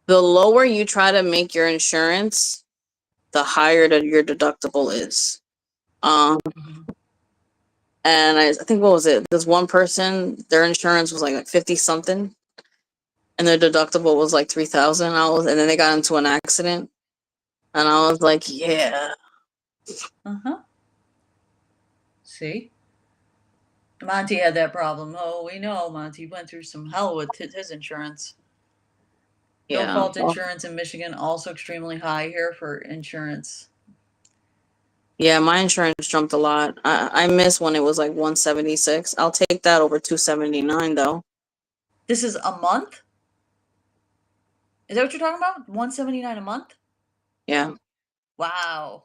the lower you try to make your insurance, the higher your deductible is. And I think, what was it? This one person, their insurance was like 50 something, and their deductible was like 3,000. And then they got into an accident, and I was like, yeah. Uh-huh. See? Monty had that problem. Oh, we know Monty went through some hell with his insurance. No Yeah. fault Well, insurance in Michigan, also extremely high here for insurance. yeah, my insurance jumped a lot. I miss when it was like 176. I'll take that over 279 though. This is a month? Is that what you're talking about? 179 a month? Yeah. Wow.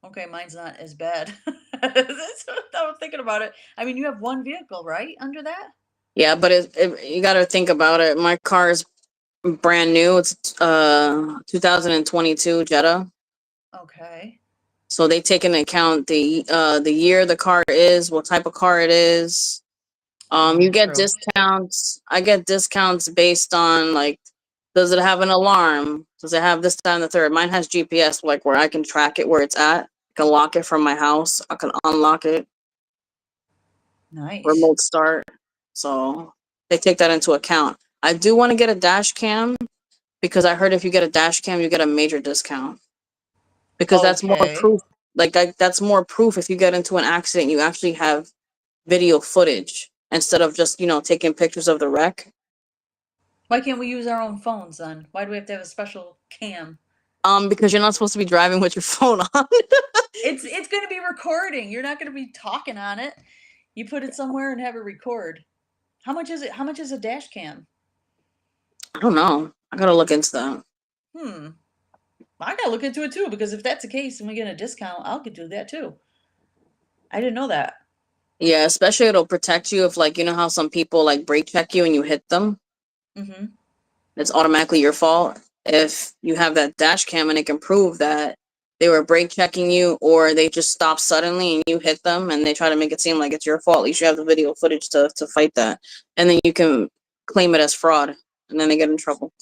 Okay, mine's not as bad. That's what I was thinking about it. I mean, you have one vehicle, right? Under that? Yeah, but you got to think about it. My car is brand new. It's 2022 Jetta. Okay. So they take into account the year the car is, what type of car it is. You get True. discounts. I get discounts based on, like, does it have an alarm? Does it have this, that, and the third? Mine has GPS, like, where I can track it where it's at. I can lock it from my house. I can unlock it, Nice. remote start. So they take that into account. I do want to get a dash cam because I heard if you get a dash cam, you get a major discount. Because that's more Okay. proof. Like, that's more proof. If you get into an accident, you actually have video footage instead of just, taking pictures of the wreck. Why can't we use our own phones then? Why do we have to have a special cam? Because you're not supposed to be driving with your phone on. It's going to be recording. You're not going to be talking on it. You put it somewhere and have it record. How much is it? How much is a dash cam? I don't know. I gotta look into that. I gotta look into it too, because if that's the case and we get a discount, I'll could do that too. I didn't know that. Yeah, especially it'll protect you if, like, you know how some people like brake check you and you hit them. Mm-hmm. It's automatically your fault. If you have that dash cam and it can prove that they were brake checking you or they just stopped suddenly and you hit them and they try to make it seem like it's your fault, at least you have the video footage to fight that. And then you can claim it as fraud and then they get in trouble.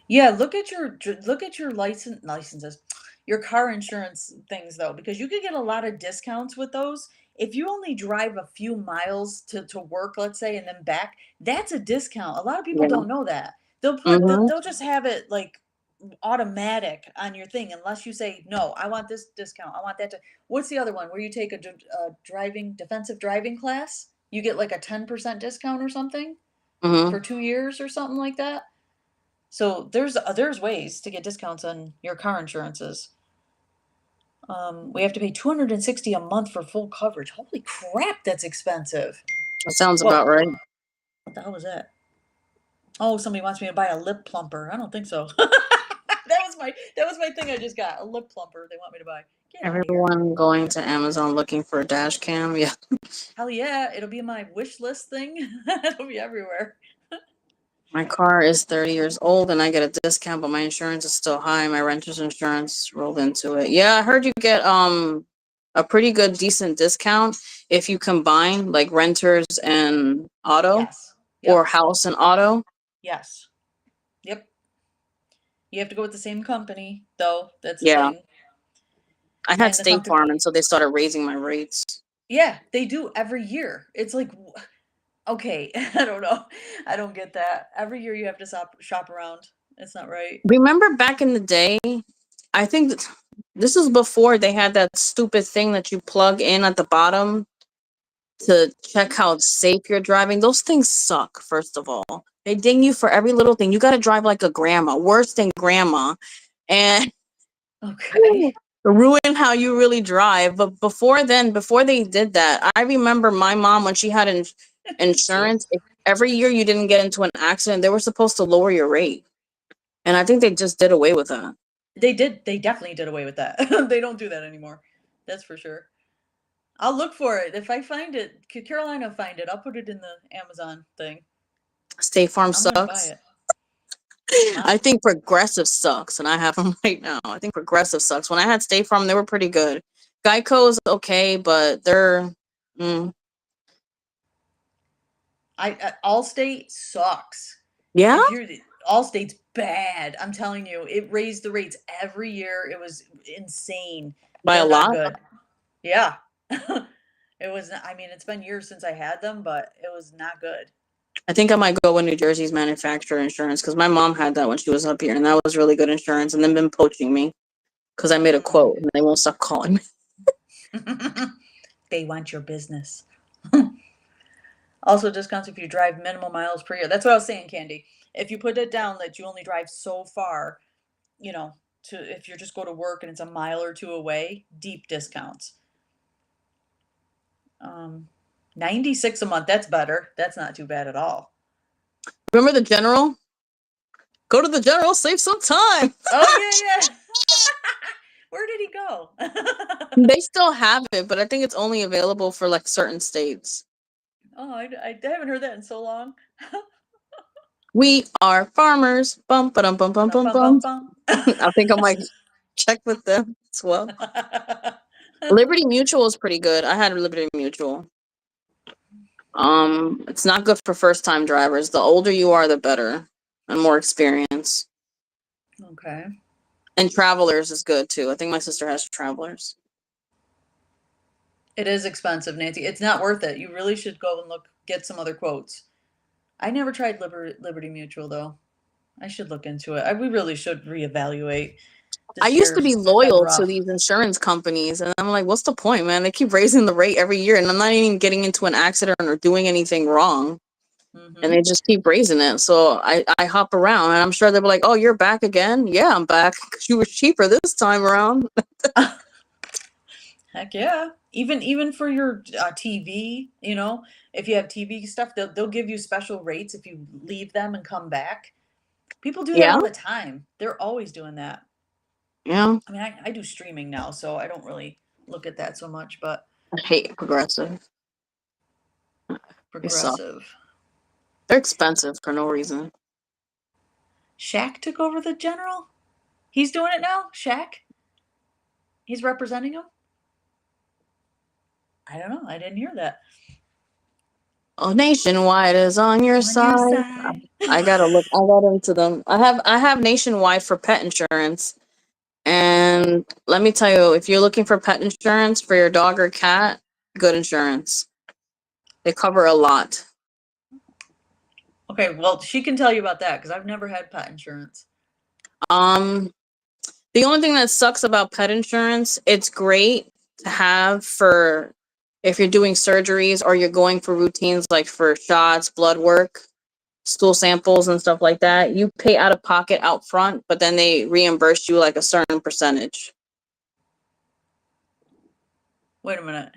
Yeah, look at your licenses, your car insurance things though, because you could get a lot of discounts with those. If you only drive a few miles to work, let's say, and then back, that's a discount. A lot of people Yeah. don't know that. Mm-hmm. They'll just have it like automatic on your thing unless you say no. I want this discount. I want that. What's the other one where you take a defensive driving class? You get like a 10% discount or something Mm-hmm. for 2 years or something like that. So there's ways to get discounts on your car insurances. We have to pay 260 a month for full coverage. Holy crap, that's expensive. That sounds Whoa, about right. what the hell was that? Oh, somebody wants me to buy a lip plumper. I don't think so. that was my thing I just got. A lip plumper they want me to buy. Get out of here. Everyone going to Amazon looking for a dash cam. Yeah. Hell yeah, it'll be my wish list thing. It'll be everywhere. My car is 30 years old and I get a discount, but my insurance is still high. My renter's insurance rolled into it. Yeah, I heard you get a pretty good decent discount if you combine like renters and auto Yes. or Yep. house and auto. Yes. Yep. You have to go with the same company, though. That's the Yeah. thing. I had And the State company, Farm and so they started raising my rates. yeah, they do every year. It's like, okay, I don't know. I don't get that. Every year you have to shop around. It's not right. Remember back in the day, I think this is before they had that stupid thing that you plug in at the bottom to check how safe you're driving. Those things suck, first of all. They ding you for every little thing. You got to drive like a grandma, worse than grandma, and Okay. ruin how you really drive. But before then, before they did that, I remember my mom when she had Too. insurance, if every year you didn't get into an accident, they were supposed to lower your rate. And I think they just did away with that. They did. They definitely did away with that. They don't do that anymore. That's for sure. I'll look for it. If I find it, could Carolina find it? I'll put it in the Amazon thing. State Farm I'm gonna buy sucks. it. I think Progressive sucks, and I have them right now. I think Progressive sucks. When I had State Farm, they were pretty good. Geico's okay, but they're Allstate sucks. yeah, If you're Allstate's bad. I'm telling you, it raised the rates every year. It was insane. by a They're not lot. good. Yeah. It was, I mean, it's been years since I had them, but it was not good. I think I might go with New Jersey's manufacturer insurance because my mom had that when she was up here, and that was really good insurance. And they've been poaching me because I made a quote, and they won't stop calling me. They want your business. Also, discounts if you drive minimal miles per year. That's what I was saying, Candy. If you put it down that you only drive so far, you know, to if you just go to work and it's a mile or two away, deep discounts. 96 a month, that's better. That's not too bad at all. Remember the General? Go to the General, save some time. Oh, yeah, yeah. Where did he go? They still have it, but I think it's only available for like certain states. Oh, I haven't heard that in so long. We are farmers. Bum, ba-dum, bum, bum, bum, Bum, bum, bum. bum. I think I might check with them as well. Liberty Mutual is pretty good. I had Liberty Mutual. It's not good for first time drivers. The older you are, the better and more experience. Okay. And Travelers is good too. I think my sister has Travelers. It is expensive, Nancy. It's not worth it. You really should go and get some other quotes. I never tried Liberty Mutual though. I should look into it. We really should reevaluate. I This used to be year's been loyal to rough. these insurance companies, and I'm like, what's the point, man? They keep raising the rate every year, and I'm not even getting into an accident or doing anything wrong. And they just keep raising it. So I hop around, and I'm sure they'll be like, oh, you're back again? Yeah, I'm back because you were cheaper this time around. Heck yeah. Even for your TV, you know, if you have TV stuff, they'll give you special rates if you leave them and come back. People do that Yeah, all the time. They're always doing that. yeah. I mean, I do streaming now, so I don't really look at that so much, but I hate Progressive. They suck. Progressive. They're expensive for no reason. Shaq took over the General? He's doing it now? Shaq? He's representing him? I don't know. I didn't hear that. Oh, Nationwide is on your On your side. side. I gotta look. I got into them. I have Nationwide for pet insurance. And let me tell you, if you're looking for pet insurance for your dog or cat, good insurance. They cover a lot. Okay, well, she can tell you about that because I've never had pet insurance. Um, the only thing that sucks about pet insurance, it's great to have for if you're doing surgeries or you're going for routines like for shots, blood work, stool samples and stuff like that. You pay out of pocket out front, but then they reimburse you like a certain percentage. Wait a minute.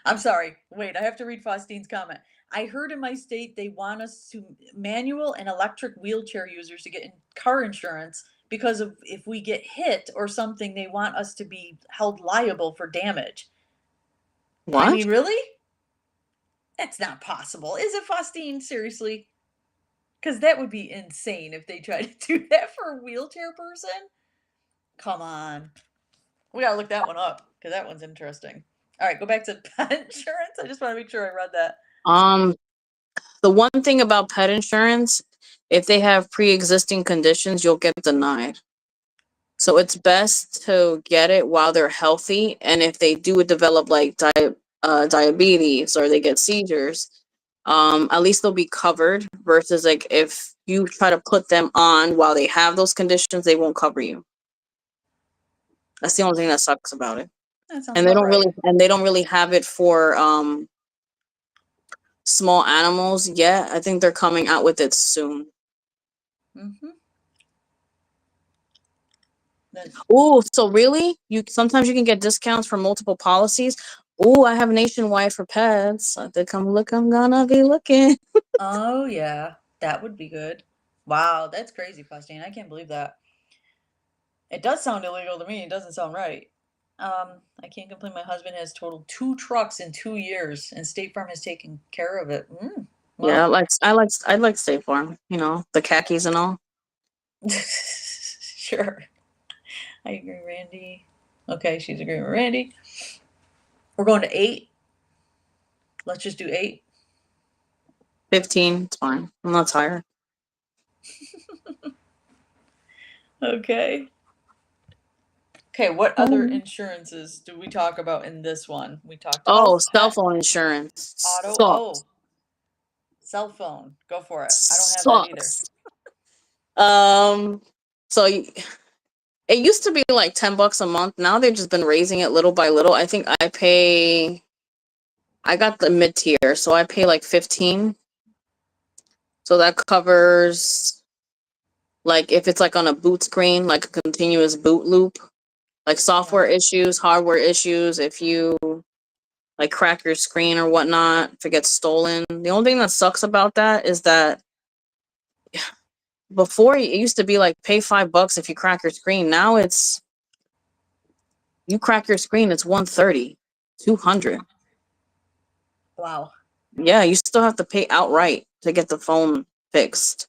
I'm sorry. Wait, I have to read Faustine's comment. I heard in my state they want us to manual and electric wheelchair users to get car insurance because of if we get hit or something, they want us to be held liable for damage. I What? mean, really? That's not possible. Is it, Faustine? Seriously? Because that would be insane if they tried to do that for a wheelchair person. Come on. We gotta look that one up because that one's interesting. All right, go back to pet insurance. I just want to make sure I read that. Um, the one thing about pet insurance, if they have pre-existing conditions, you'll get denied. So it's best to get it while they're healthy, and if they do develop like diabetes or they get seizures, at least they'll be covered. Versus like if you try to put them on while they have those conditions, they won't cover you. That's the only thing that sucks about it. That sounds And they about don't right. really have it for small animals yet. I think they're coming out with it soon. Mm-hmm. Oh, so really? You sometimes you can get discounts for multiple policies. Oh, I have Nationwide for pets. I have to come look. I'm gonna be looking. Oh yeah, that would be good. Wow, that's crazy, Faustine. I can't believe that. It does sound illegal to me. It doesn't sound right. I can't complain. My husband has totaled 2 trucks in 2 years, and State Farm has taken care of it. Yeah, Well, I like State Farm. You know the khakis and all. sure. I agree, Randy. Okay, she's agreeing with Randy. We're going to 8. Let's just do 8. 15, it's fine. I'm not tired. Okay. Okay, what other insurances do we talk about in this one? We talked Oh, health, cell pet, phone insurance auto. sucks. Oh, cell phone. Go for it. I don't have that either. Sucks. So it used to be like $10 a month. Now they've just been raising it little by little. I think I got the mid tier, so I pay like 15. So that covers like if it's like on a boot screen, like a continuous boot loop, like software issues, hardware issues, if you like crack your screen or whatnot, if it gets stolen. The only thing that sucks about that is that before it used to be like pay $5 if you crack your screen. Now it's you crack your screen, it's 130, 200. Wow. Yeah, you still have to pay outright to get the phone fixed.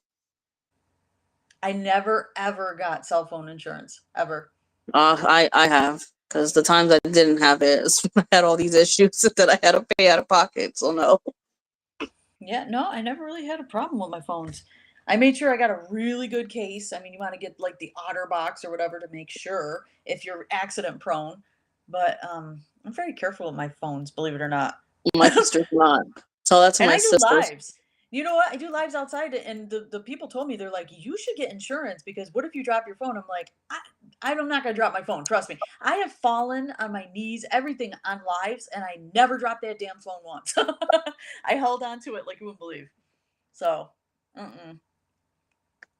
I never ever got cell phone insurance ever. I have, because the times I didn't have it, I had all these issues that I had to pay out of pocket. So no. Yeah, no, I never really had a problem with my phones. I made sure I got a really good case. I mean, you want to get like the OtterBox or whatever to make sure if you're accident prone. But I'm very careful with my phones, believe it or not. My sister's not. So that's And my I do sister's. lives. You know what? I do lives outside, and the people told me, they're like, you should get insurance because what if you drop your phone? I'm like, I'm not gonna drop my phone. Trust me. I have fallen on my knees, everything on lives, and I never dropped that damn phone once. I held on to it like you wouldn't believe. So,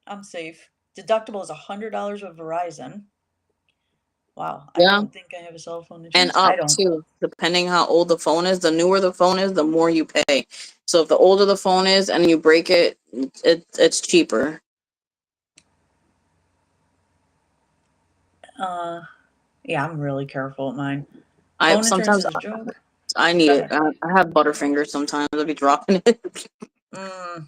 I'm safe. Deductible is $100 with Verizon. Wow, I Yeah. don't think I have a cell phone And insurance. I up don't. too, depending how old the phone is. The newer the phone is, the more you pay. So if the older the phone is and you break it, it's cheaper. Yeah, I'm really careful with mine. I Phone insurance sometimes is a joke. I Go need it. ahead. I have Butterfinger sometimes. I'll be dropping it. Mm.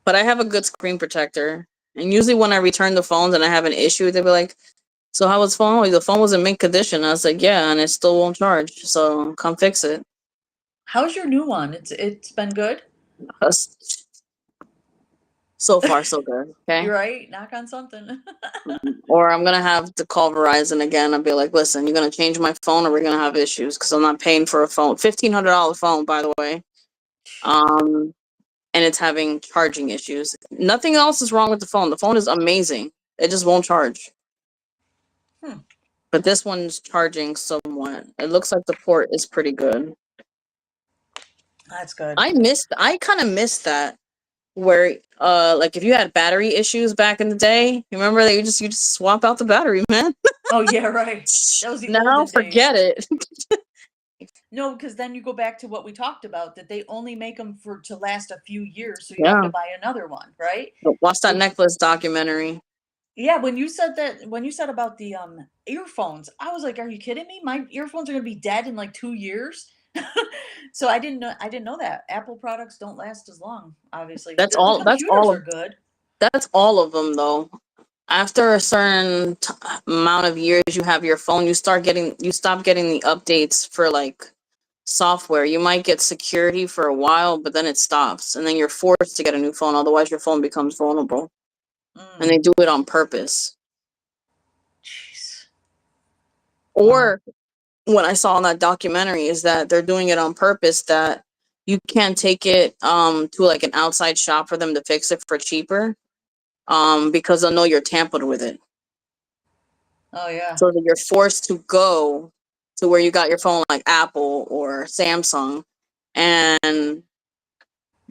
But I have a good screen protector. And usually when I return the phones and I have an issue, they'll be like, so how was the phone? The phone was in mint condition. I was like, yeah, and it still won't charge. So come fix it. How's your new one? It's been good. That's- So far, so good. Okay. You're right. Knock on something. Or I'm gonna have to call Verizon again and be like, listen, you're gonna change my phone or we're gonna have issues because I'm not paying for a phone. $1,500 phone, by the way. And it's having charging issues. Nothing else is wrong with the phone. The phone is amazing. It just won't charge. But this one's charging somewhat. It looks like the port is pretty good. That's good. I kind of missed that where like if you had battery issues back in the day, you remember that you just swap out the battery, man. Oh yeah, right. That was the Now olden days. forget it. No, because then you go back to what we talked about, that they only make them to last a few years, so you have Yeah. to buy another one, right? Watch that necklace documentary. Yeah, when you said that, when you said about the earphones, I was like, "Are you kidding me? My earphones are gonna be dead in like 2 years." So I didn't know that Apple products don't last as long. Obviously, That's the all. computers are good. That's all of them though. After a certain amount of years you have your phone, you stop getting the updates for like software. You might get security for a while, but then it stops, and then you're forced to get a new phone. Otherwise, your phone becomes vulnerable, and they do it on purpose. Jeez. Or what I saw in that documentary is that they're doing it on purpose, that you can't take it to like an outside shop for them to fix it for cheaper, because they'll know you're tampered with it. Oh yeah. So that you're forced to go to where you got your phone, like Apple or Samsung, and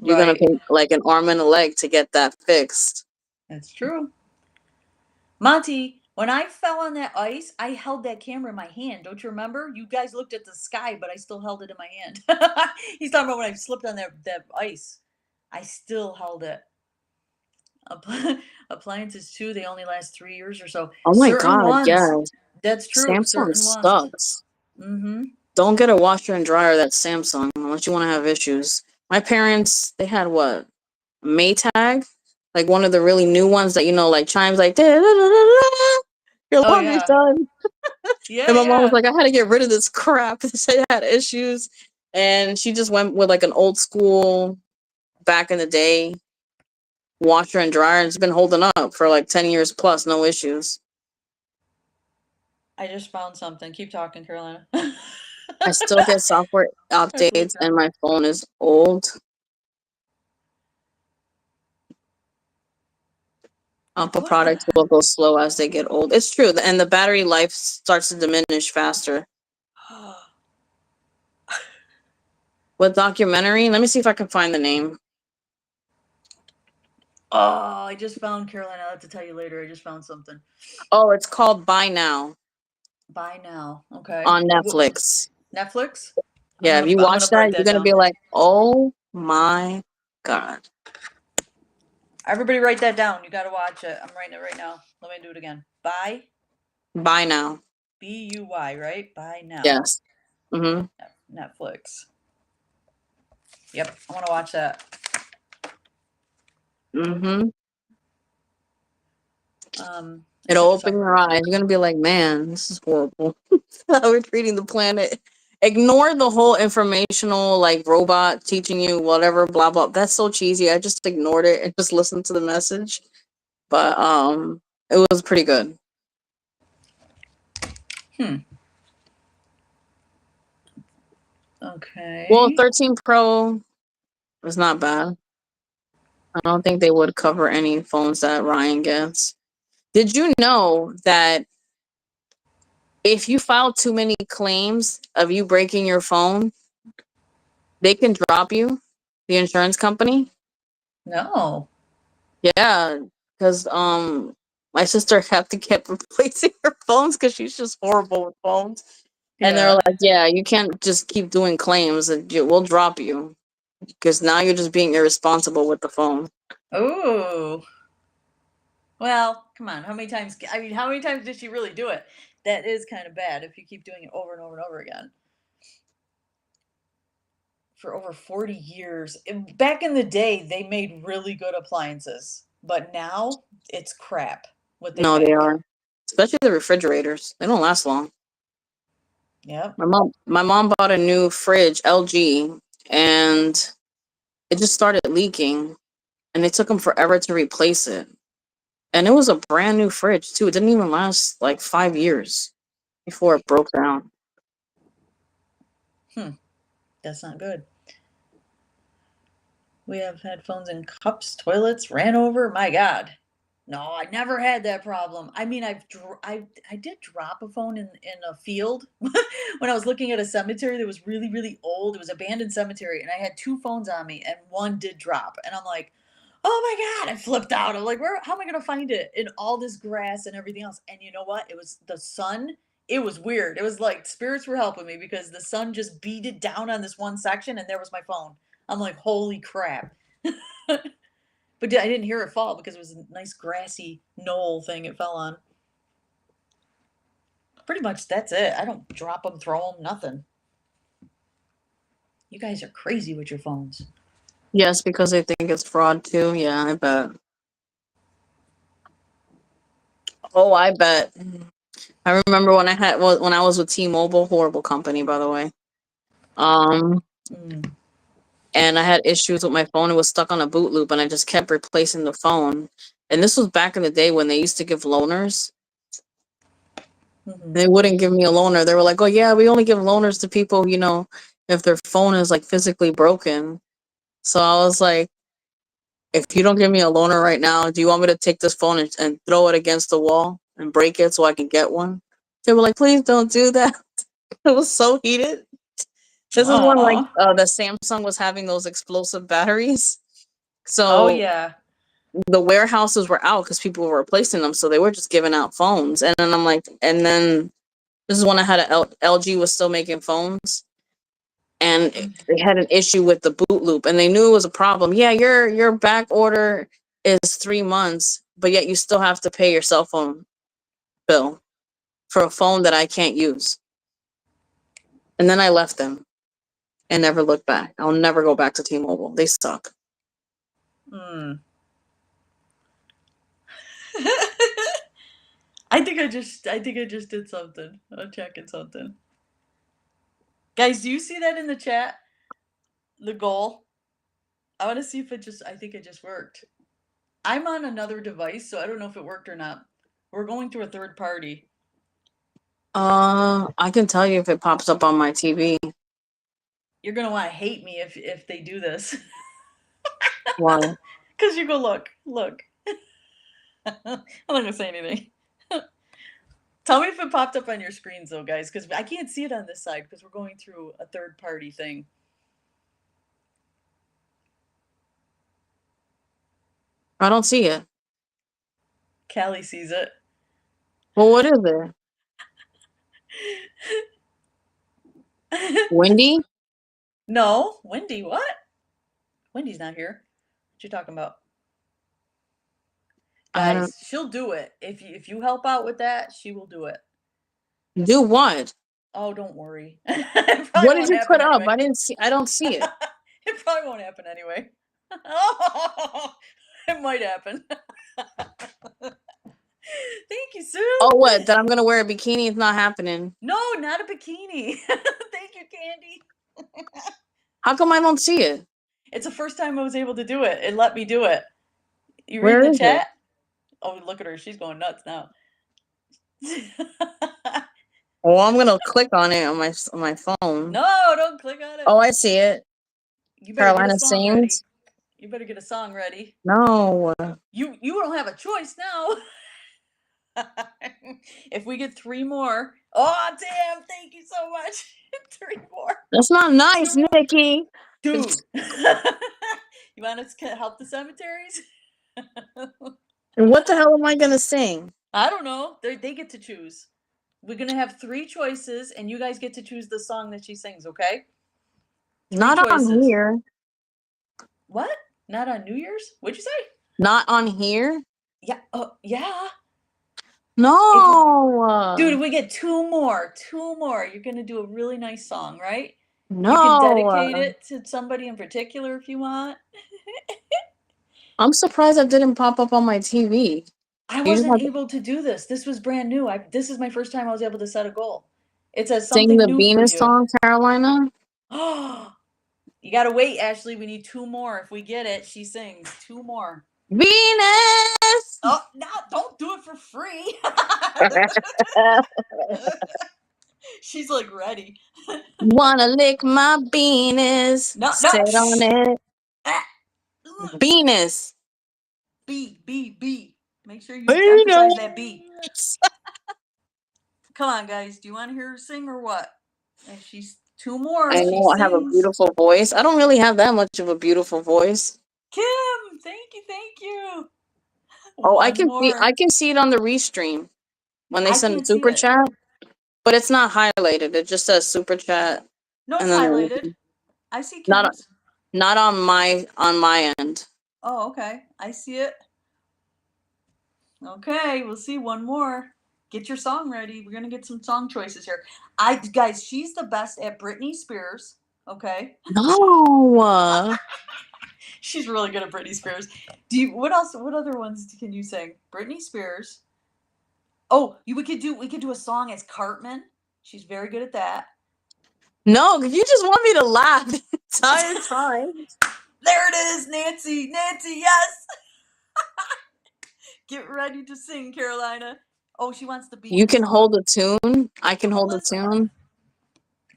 you're gonna Right. pay like an arm and a leg to get that fixed. That's true. Monty, when I fell on that ice, I held that camera in my hand. Don't you remember? You guys looked at the sky, but I still held it in my hand. He's talking about when I slipped on that ice. I still held it. Appliances too, they only last 3 years or so. Oh my Certain god, yeah. ones, that's true. Samsung Certain ones. sucks. Mm-hmm. Don't get a washer and dryer that's Samsung unless you want to have issues. My parents, they had what? Maytag? Like one of the really new ones that like chimes like your Oh laundry's yeah. done. Yeah, And my mom was yeah. like, I had to get rid of this crap. They had issues. And she just went with like an old school, back in the day, washer and dryer. And it's been holding up for like 10 years plus, no issues. I just found something. Keep talking, Carolina. I still get software updates and my phone is old. Apple products will go slow as they get old. It's true. And the battery life starts to diminish faster. What documentary? Let me see if I can find the name. Oh, I just found, Carolina. I'll have to tell you later. I just found something. Oh, it's called Buy Now. Buy Now. Okay. On Netflix. Netflix? Yeah, if you watch that, you're gonna be like, oh my God. Everybody write that down. You gotta watch it. I'm writing it right now. Let me do it again. Buy Now. B-U-Y, right? Buy Now. Yes. Mm-hmm. Netflix. Yep, I want to watch that. Mm-hmm. It'll open your eyes. You're gonna be like, man, this is horrible. How we're treating the planet. Ignore the whole informational like robot teaching you whatever, blah blah. That's so cheesy. I just ignored it and just listened to the message. But it was pretty good. Okay. Well, 13 Pro was not bad. I don't think they would cover any phones that Ryan gets. Did you know that if you file too many claims of you breaking your phone, they can drop you, the insurance company? No. Yeah, because my sister kept replacing her phones because she's just horrible with phones. And they're like, yeah, you can't just keep doing claims and we'll drop you because now you're just being irresponsible with the phone. Oh. Well, come on. How many times did she really do it? That is kind of bad if you keep doing it over and over and over again. For over 40 years. Back in the day, they made really good appliances, but now it's crap. What they make. They are. Especially the refrigerators. They don't last long. Yep. My mom bought a new fridge, LG, and it just started leaking, and it took them forever to replace it. And it was a brand new fridge too. It didn't even last like 5 years before it broke down. That's not good. We have had phones in cups, toilets, ran over. My God. No, I never had that problem. I mean, I did drop a phone in a field when I was looking at a cemetery that was really, really old. It was abandoned cemetery, and I had two phones on me, and one did drop. And I'm like, oh my God, I flipped out. I'm like, how am I gonna find it in all this grass and everything else? And you know what? It was the sun. It was weird. It was like spirits were helping me because the sun just beat it down on this one section, and there was my phone. I'm like, holy crap. But I didn't hear it fall because it was a nice grassy knoll thing it fell on. Pretty much that's it. I don't drop them, throw them, nothing. You guys are crazy with your phones. Yes, because they think it's fraud too. Yeah, I bet. Oh, I bet. I remember when I was with T-Mobile, horrible company, by the way. And I had issues with my phone. It was stuck on a boot loop, and I just kept replacing the phone. And this was back in the day when they used to give loaners. They wouldn't give me a loaner. They were like, "Oh yeah, we only give loaners to people, if their phone is like physically broken." So I was like, "If you don't give me a loaner right now, do you want me to take this phone and throw it against the wall and break it so I can get one?" They were like, "Please don't do that." It was so heated. This is when like the Samsung was having those explosive batteries. So yeah. the warehouses were out because people were replacing them. So they were just giving out phones. And then I'm like, and then this is when I had LG was still making phones. And they had an issue with the boot loop, and they knew it was a problem. Yeah, your back order is 3 months, but yet you still have to pay your cell phone bill for a phone that I can't use. And then I left them and never looked back. I'll never go back to T-Mobile. They suck. I think I just did something. I'm checking something. Guys, do you see that in the chat? The goal? I want to see if I think it just worked. I'm on another device, so I don't know if it worked or not. We're going through a third party. I can tell you if it pops up on my TV. You're gonna want to hate me if they do this. Why? Because you go look. I'm not gonna say anything. Tell me if it popped up on your screens though, guys, because I can't see it on this side because we're going through a third party thing. I don't see it. Callie sees it. Well, what is it? Wendy? No, Wendy. What? Wendy's not here. What you talking about? I don't Guys, she'll do it. If you help out with that, she will do it. do what? Oh, don't worry. What did you put up? Anyway. I don't see it. It probably won't happen anyway. Oh, it might happen. Thank you, Sue. Oh, what? That I'm gonna wear a bikini is not happening. No, not a bikini. Thank you, Candy. How come I don't see it? It's the first time I was able to do it. It let me do it. You Where read the is chat? it? Oh, look at her. She's going nuts now. Well, I'm gonna click on it on my phone. No, don't click on it. Oh, I see it. You better Carolina get a song ready. sings. You better get a song ready. No. You don't have a choice now. If we get 3 more. Oh, damn. Thank you so much. 3 more. That's not nice, Nikki. Dude. You want us to help the cemeteries? What the hell am I gonna sing? I don't know. They get to choose. We're going to have 3 choices, and you guys get to choose the song that she sings, okay? 3 Not choices. on here. What? Not on New Year's? What'd you say? Not on here? Yeah. Yeah. No. Dude, we get 2 more. 2 more. You're going to do a really nice song, right? No. You can dedicate it to somebody in particular if you want. I'm surprised that didn't pop up on my TV. I wasn't able to do this. This was brand new. This is my first time I was able to set a goal. It says something Sing the new Venus for you. song, Carolina. Oh, you gotta wait, Ashley. We need 2 more. If we get it, she sings 2 more. Venus. Oh, no! Don't do it for free. She's like ready. Wanna lick my penis? No. Sit on it. Venus. B. Make sure you emphasize that B. Come on, guys. Do you want to hear her sing or what? If she's 2 more. I know I have a beautiful voice. I don't really have that much of a beautiful voice. Kim, thank you. Oh, I can see it on the restream when they send a super chat, but it's not highlighted. It just says super chat. No, it's highlighted. I see Kim's. Not on my end. Oh, okay. I see it. Okay, we'll see 1 more. Get your song ready. We're gonna get some song choices here. Guys, she's the best at Britney Spears. Okay. No. She's really good at Britney Spears. What else? What other ones can you sing? Britney Spears. Oh, we could do a song as Cartman. She's very good at that. No, you just want me to laugh the entire time. There it is, Nancy. Nancy, yes. Get ready to sing, Carolina. Oh, she wants to be. You can hold a tune. I can hold a tune.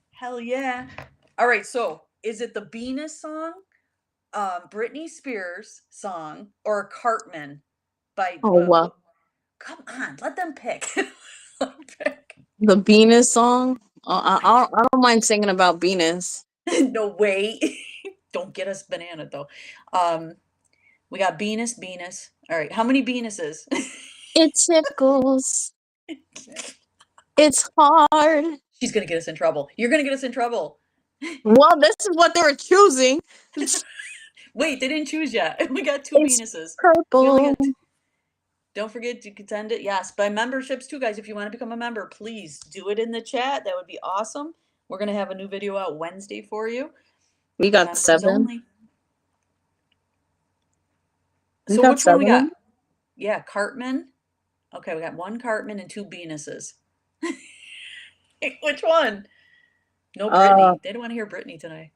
Hell yeah. All right, so is it the Venus song, Britney Spears song, or Cartman by wow. Come on, let them pick. The Venus song? I don't mind singing about Venus. No way. Don't get us banana though. We got Venus. All right, how many Venuses? It tickles. It's hard. She's gonna get us in trouble. You're gonna get us in trouble. Well, this is what they were choosing. Wait, they didn't choose yet. We got 2 Venuses. Purple. Don't forget to send it. Yes, by memberships too, guys. If you want to become a member, please do it in the chat. That would be awesome. We're gonna have a new video out Wednesday for you. We got members 7. Only. So which 7? One we got? Yeah, Cartman. Okay, we got 1 Cartman and 2 Venuses. Which one? No, Britney. They don't want to hear Britney tonight.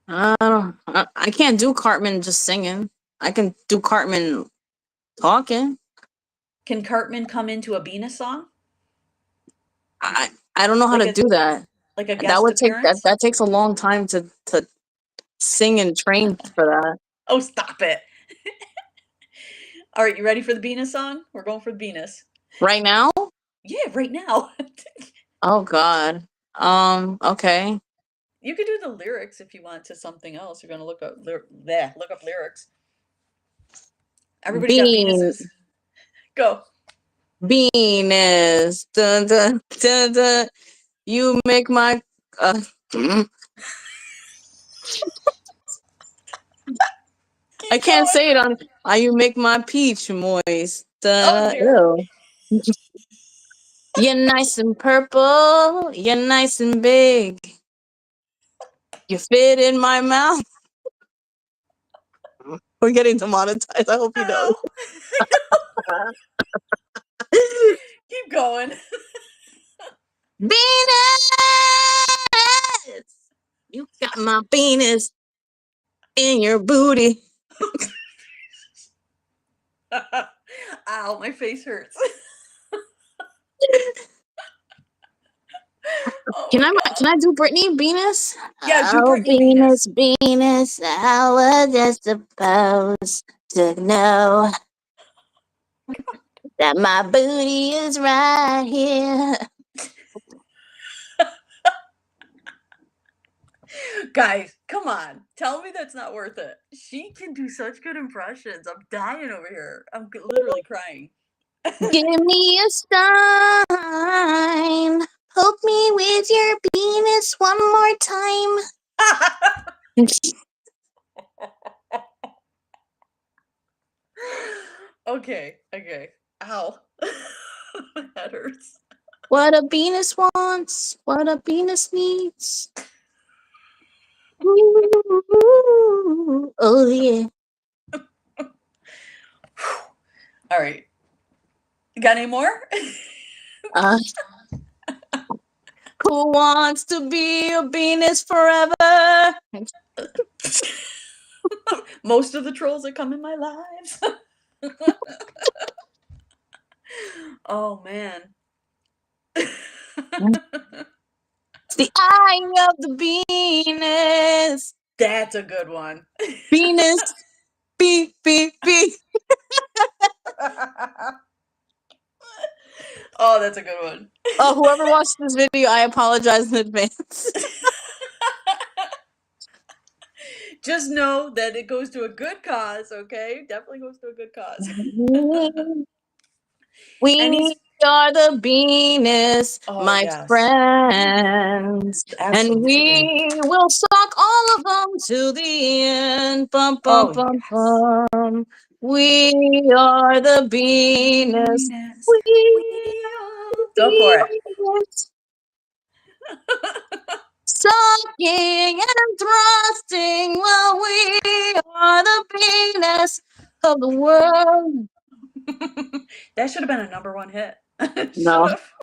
I can't do Cartman just singing. I can do Cartman talking. Can Cartman come into a Venus song? I don't know how Like to a- do that. Like a That guest would take appearance? that takes a long time to sing and train for that. Oh, stop it. All right, you ready for the Venus song? We're going for the Venus. Right now? Yeah, right now. Oh God. Okay. You could do the lyrics if you want to something else. You're gonna look up look up lyrics. Everybody's got Bean Venuses. Go. Venus. Dun, dun, dun, dun. You make my I can't going. say it on you make my peach moist. Oh dear. Ew. You're nice and purple. You're nice and big. You fit in my mouth. We're getting demonetized. I hope you know. Ow. Keep going. Venus! You got my penis in your booty. Ow, my face hurts. Oh Can my I god. can I do Britney Venus? Yeah, do Oh, Britney Venus. Venus, how was I supposed to know that my booty is right here? Guys, come on. Tell me that's not worth it. She can do such good impressions. I'm dying over here. I'm literally crying. Give me a sign. Poke me with your penis one more time. Okay. Ow. That hurts. What a penis wants, what a penis needs. Ooh, oh yeah. All right. You got any more? Uh, who wants to be a penis forever? Most of the trolls that come in my lives. Oh man. It's the eye of the penis. That's a good one. Penis. Beep, beep, beep. Oh, that's a good one. Oh, whoever watched this video, I apologize in advance. Just know that it goes to a good cause, okay? Definitely goes to a good cause. We are the Venus, Oh, my yes. friends. And Absolutely. we will suck all of them to the end. Bum, bum, Oh, bum, yes. bum. We are the Venus. Venus, We we are are. the Go for it. Venus. Sucking and thrusting while we are the Venus of the world. That should have been a #1 hit. No. Should've.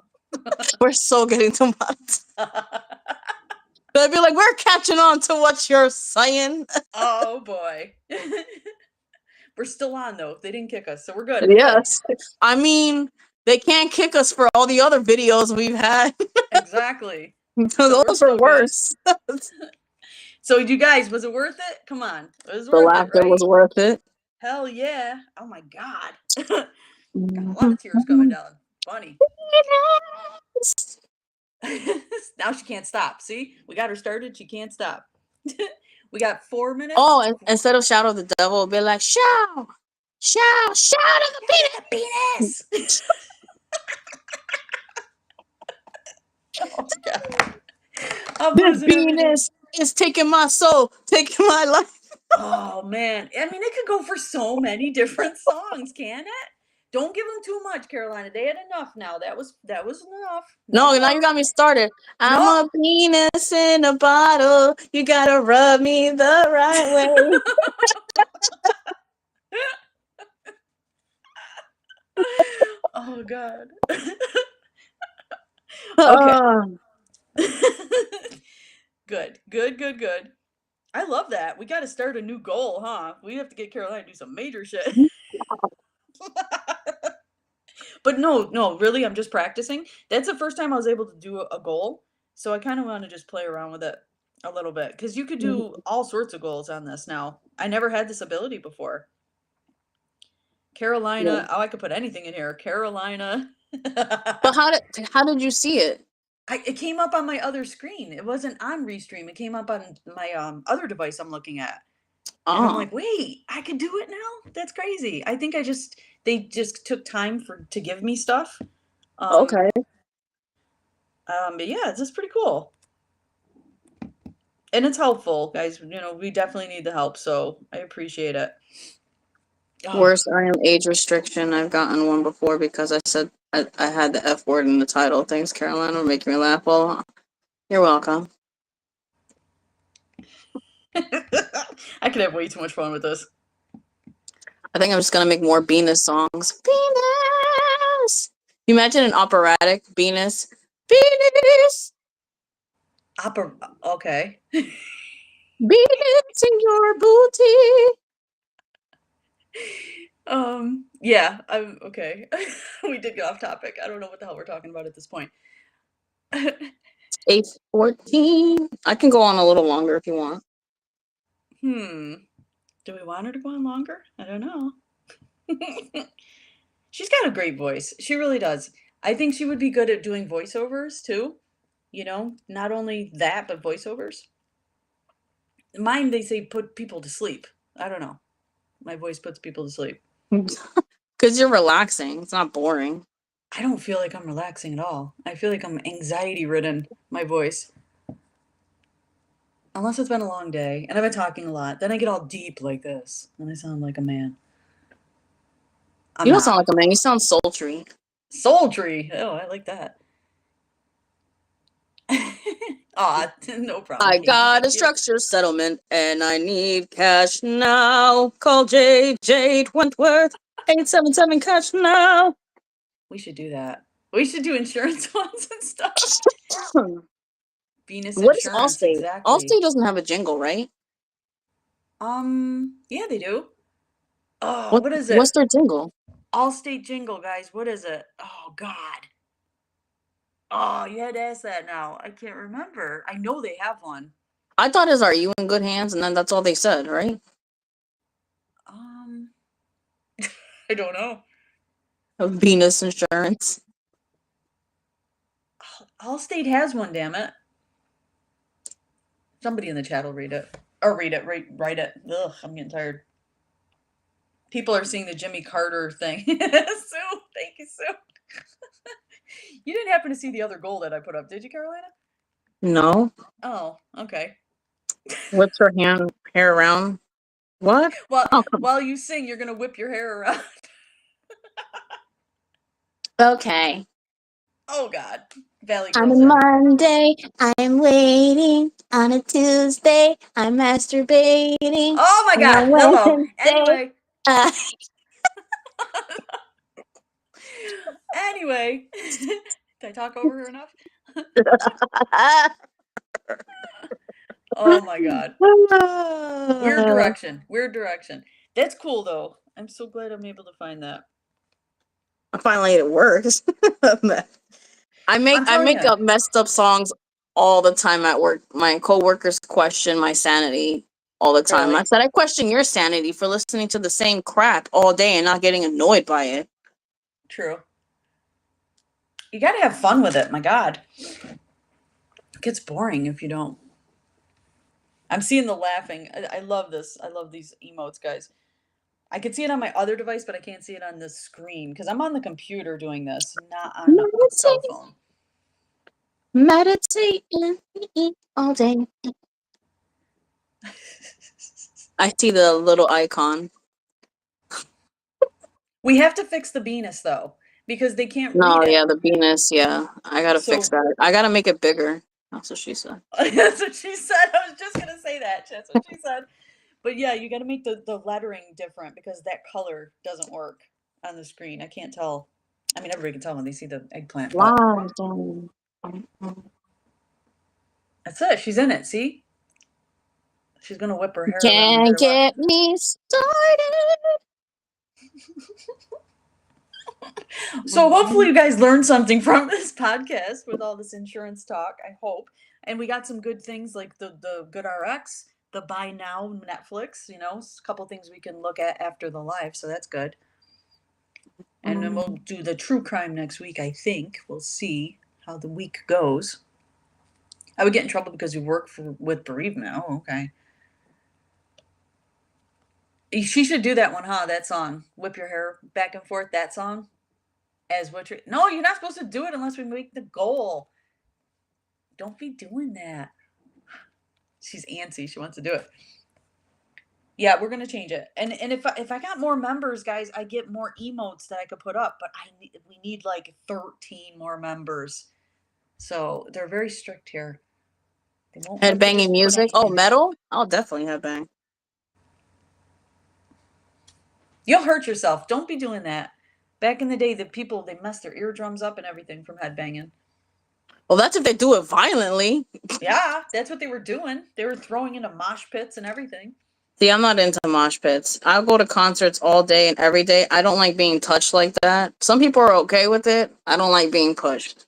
We're so getting to months. I'd be like, we're catching on to what you're saying. Oh boy. We're still on though. They didn't kick us, so we're good. Yes. I mean, they can't kick us for all the other videos we've had. Exactly. Those are still good. worse. So you guys, was it worth it? Come on. It was The worth it, laughter right? was worth it. Hell yeah. Oh my god. Got a lot of tears coming down. Funny. Now she can't stop. See? We got her started. She can't stop. We got 4 minutes. Oh, and instead of Shadow of the Devil, it'll be like, shout, shout, shout of the penis. Oh god. I'm This losing everything. Venus is taking my soul, taking my life. Oh man. I mean, it could go for so many different songs, can it? Don't give them too much, Carolina. They had enough now. That was enough. No, now more. you got me started. I'm No. a penis in a bottle. You gotta rub me the right way. Oh god. Okay. Good. I love that. We got to start a new goal, huh? We have to get Carolina to do some major shit. But no, really, I'm just practicing. That's the first time I was able to do a goal, so I kind of want to just play around with it a little bit because you could do all sorts of goals on this now. I never had this ability before. Yeah. Carolina. Oh, I could put anything in here. Carolina. But how did you see it? It came up on my other screen. It wasn't on Restream. It came up on my other device I'm looking at. And I'm Oh, like, wait, I could do it now? That's crazy. I think they just took time to give me stuff. okay. But yeah, it's just pretty cool. And it's helpful, guys. You know, we definitely need the help, so I appreciate it. Oh, Worst I am age restriction. I've gotten one before because I said I had the F word in the title. Thanks, Carolina, for making me laugh. Well, you're welcome. I could have way too much fun with this. I think I'm just gonna make more Venus songs. Venus. You imagine an operatic Venus. Venus. Okay. Venus in your booty. Yeah, I'm okay. We did get off topic. I don't know what the hell we're talking about at this point. 8:14. I can go on a little longer if you want. Do we want her to go on longer? I don't know. She's got a great voice. She really does. I think she would be good at doing voiceovers too. You know, not only that, but voiceovers. Mine, they say, put people to sleep. I don't know. My voice puts people to sleep. Because you're relaxing. It's not boring. I don't feel like I'm relaxing at all. I feel like I'm anxiety ridden, my voice. Unless it's been a long day and I've been talking a lot. Then I get all deep like this and I sound like a man. I'm You don't not. sound like a man. You sound sultry. Sultry. Oh, I like that. Aw, no problem. I Katie. got a Thank you. structured settlement and I need cash now. Call Jade Wentworth. 877 cash now. We should do that. We should do insurance ones and stuff. Venus What is Insurance, Allstate? exactly. Allstate doesn't have a jingle, right? Yeah, they do. Oh, what is What's it? their jingle? Allstate jingle, guys. What is it? Oh God. Oh, you had to ask that now. I can't remember. I know they have one. I thought is, are you in good hands? And then that's all they said, right? Um, I don't know. Venus Insurance. Allstate has one, damn it. Somebody in the chat will read it. Or read it, write it. Ugh, I'm getting tired. People are seeing the Jimmy Carter thing. Sue, thank you, Sue. You didn't happen to see the other goal that I put up, did you, Carolina? No. Oh, okay. Whips her hair around. What? Well, Oh, come while you sing, you're gonna whip your hair around. Okay. Oh God, Valley On a Girls in. Monday, I'm waiting. On a Tuesday, I'm masturbating. Oh my On a God. Hello. Wednesday, Anyway. uh, Anyway, did I talk over her enough? Oh my God. Weird direction. Weird direction. That's cool though. I'm so glad I'm able to find that. Finally, it works. I make ya. up messed up songs all the time at work. My coworkers question my sanity all the time. Really? I said I question your sanity for listening to the same crap all day and not getting annoyed by it. True. You gotta have fun with it. My God. It gets boring if you don't. I'm seeing the laughing. I love this. I love these emotes, guys. I can see it on my other device, but I can't see it on the screen because I'm on the computer doing this, not on a cell phone. Meditating all day. I see the little icon. We have to fix the Venus though, because they can't No, read it. yeah, the Venus, yeah. I gotta fix that. I gotta make it bigger. That's what she said. That's what she said. I was just gonna say that. That's what she said. But yeah, you got to make the lettering different because that color doesn't work on the screen. I can't tell. I mean, everybody can tell when they see the eggplant. But that's it. She's in it. See? She's gonna whip her hair around. Can't get me started. So hopefully you guys learned something from this podcast with all this insurance talk. I hope, and we got some good things like the Good RX, the Buy Now Netflix. You know, a couple things we can look at after the live, so that's good. And then we'll do the true crime next week. I think we'll see how the week goes. I would get in trouble because we work with bereavement. Oh, okay. She should do that one, huh? That song, "Whip Your Hair Back and Forth." That song, as what you're. No, you're not supposed to do it unless we make the goal. Don't be doing that. She's antsy. She wants to do it. Yeah, we're gonna change it. And if I got more members, guys, I get more emotes that I could put up. But we need like 13 more members. So they're very strict here. They won't let you Headbanging just put music. Oh, anything. metal. I'll definitely headbang. You'll hurt yourself. Don't be doing that. Back in the day, the people they messed their eardrums up and everything from headbanging. Well, that's if they do it violently. Yeah, that's what they were doing. They were throwing into mosh pits and everything. See, I'm not into mosh pits. I'll go to concerts all day and every day. I don't like being touched like that. Some people are okay with it. I don't like being pushed.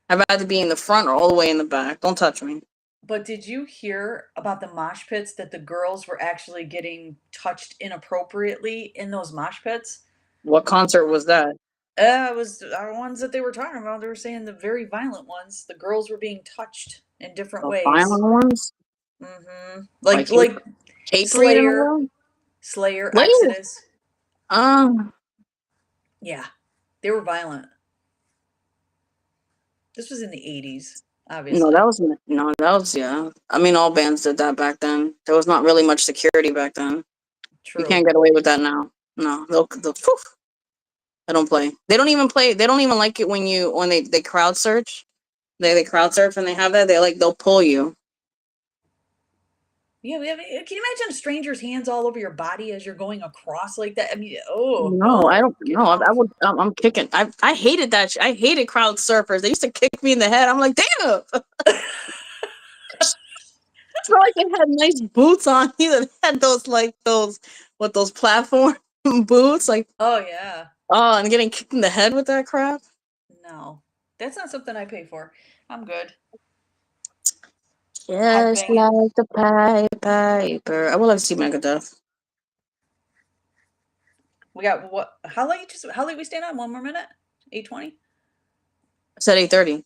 I'd rather be in the front or all the way in the back. Don't touch me. But did you hear about the mosh pits that the girls were actually getting touched inappropriately in those mosh pits? What concert was that? It was the ones that they were talking about. They were saying the very violent ones. The girls were being touched in different The ways. violent ones? Mm-hmm. Like Like hate breed in a Slayer, way? Slayer, Wait. Exodus. Um, Yeah, they were violent. This was in the 80s, obviously. that was yeah. I mean, all bands did that back then. There was not really much security back then. You True. can't get away with that now. No, they'll poof. They don't play. They don't even play. They don't even like it when they crowd search. They crowd surf and they have that. They'll pull you. Yeah, can you imagine strangers' hands all over your body as you're going across like that? I mean, oh No, no, I don't get know. I off. would. I'm kicking. I hated that. I hated crowd surfers. They used to kick me in the head. I'm like, damn. It's not like they had nice boots on either. They had those platform boots. Like, Oh yeah, oh, and getting kicked in the head with that crap. no, that's not something I pay for. I'm good. Just Headbanging. like the Piper. I will love to see Megadeth. We got what? How late? How late we staying on? One more minute. 8:20. I said 8:30.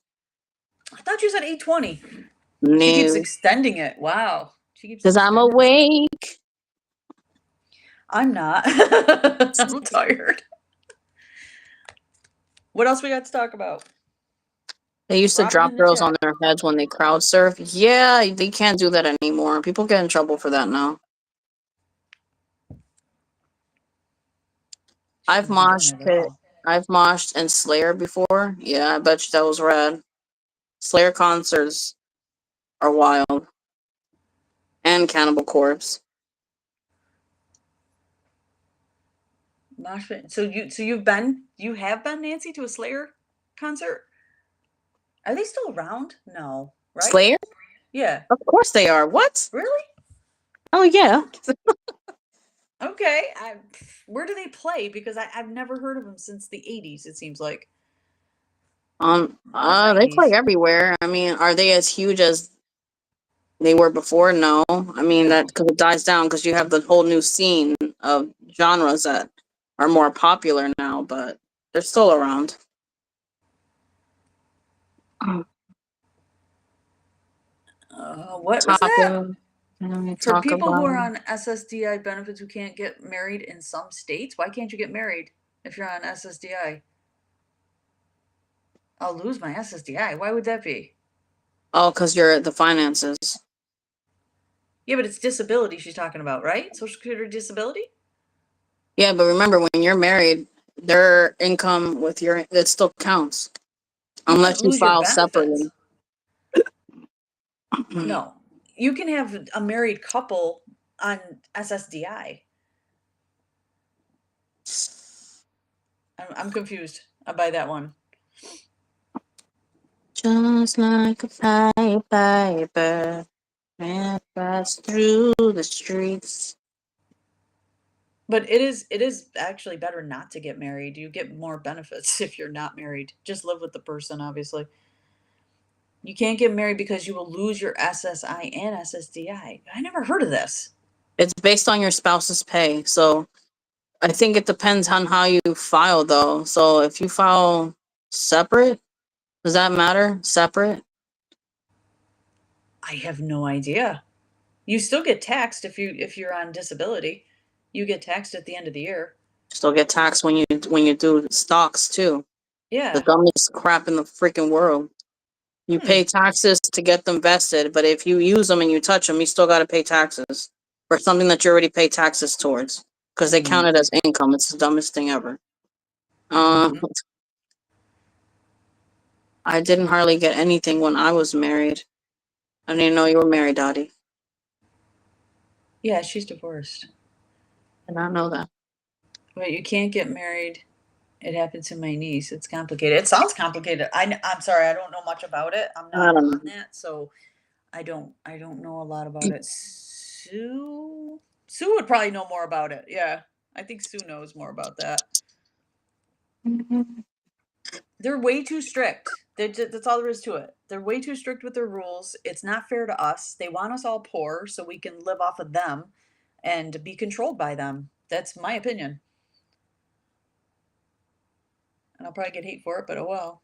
I thought you said 8:20. She keeps No, extending it. Wow. She keeps because I'm extending it. awake. I'm not. I'm tired. What else we got to talk about? They used to Drop it drop in the girls on chat. their heads when they crowd surf. Yeah, they can't do that anymore. People get in trouble for that now. I've Shouldn't be doing moshed it at pit. all. I've moshed and Slayer before. Yeah, I bet you that was rad. Slayer concerts are wild. And Cannibal Corpse. Mosh pit. So you have been, Nancy, to a Slayer concert? Are they still around? No, right? Slayer? Yeah. Of course they are. What? Really? Oh yeah. Okay. Where do they play? Because I've never heard of them since the 80s, it seems like. Or They play 90s. everywhere. I mean, are they as huge as they were before? No. I mean that No. because it dies down because you have the whole new scene of genres that are more popular now, but they're still around. What was that? Topic. Can we For talk people who are about? on SSDI benefits who can't get married in some states, why can't you get married if you're on SSDI? I'll lose my SSDI. Why would that be? Oh, because you're the finances. Yeah, but it's disability she's talking about, right? Social Security disability? Yeah, but remember when you're married, their income with your it still counts You unless can't you lose your file separately. benefits. No. You can have a married couple on SSDI. I'm confused by that one. Just like a piper, ran fast through the streets. But it is actually better not to get married. You get more benefits if you're not married. Just live with the person, obviously. You can't get married because you will lose your SSI and SSDI. I never heard of this. It's based on your spouse's pay. So I think it depends on how you file, though. So if you file separate, does that matter? Separate? I have no idea. You still get taxed if you're on disability. You get taxed at the end of the year. Still get taxed when you do stocks too. The Yeah. dumbest crap in the freaking world. You Hmm. pay taxes to get them vested, but if you use them and you touch them, you still got to pay taxes for something that you already pay taxes towards because they count it as income. It's the dumbest thing ever. Mhm. I didn't hardly get anything when I was married. I didn't know you were married, Dottie. Yeah, she's divorced. Did not know that. But you can't get married. It happened to my niece. It's complicated. It sounds complicated. I'm sorry. I don't know much about it. I'm I not don't on know. that, so I don't know a lot about it. Sue would probably know more about it. Yeah. I think Sue knows more about that. They're way too strict. That's all there is to it. They're way too strict with their rules. It's not fair to us. They want us all poor so we can live off of them and be controlled by them. That's my opinion. And I'll probably get hate for it, but oh well.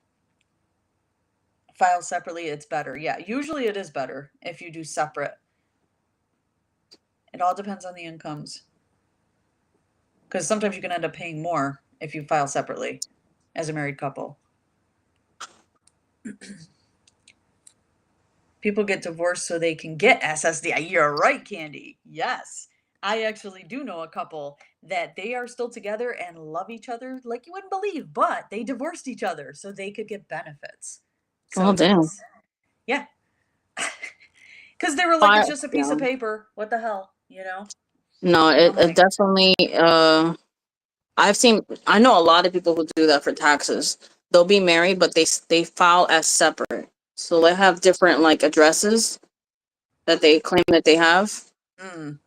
File separately, it's better. Yeah, usually it is better if you do separate. It all depends on the incomes. Because sometimes you can end up paying more if you file separately as a married couple. People get divorced so they can get SSDI. You're right, Candy. Yes. I actually do know a couple that they are still together and love each other like you wouldn't believe, but they divorced each other so they could get benefits. So Oh, damn. yes. Yeah. Because they were like, I, it's just a piece yeah. of paper. What the hell? You know? No, And I'm it like, definitely, I know a lot of people who do that for taxes. They'll be married, but they file as separate. So they have different like addresses that they claim that they have. mm,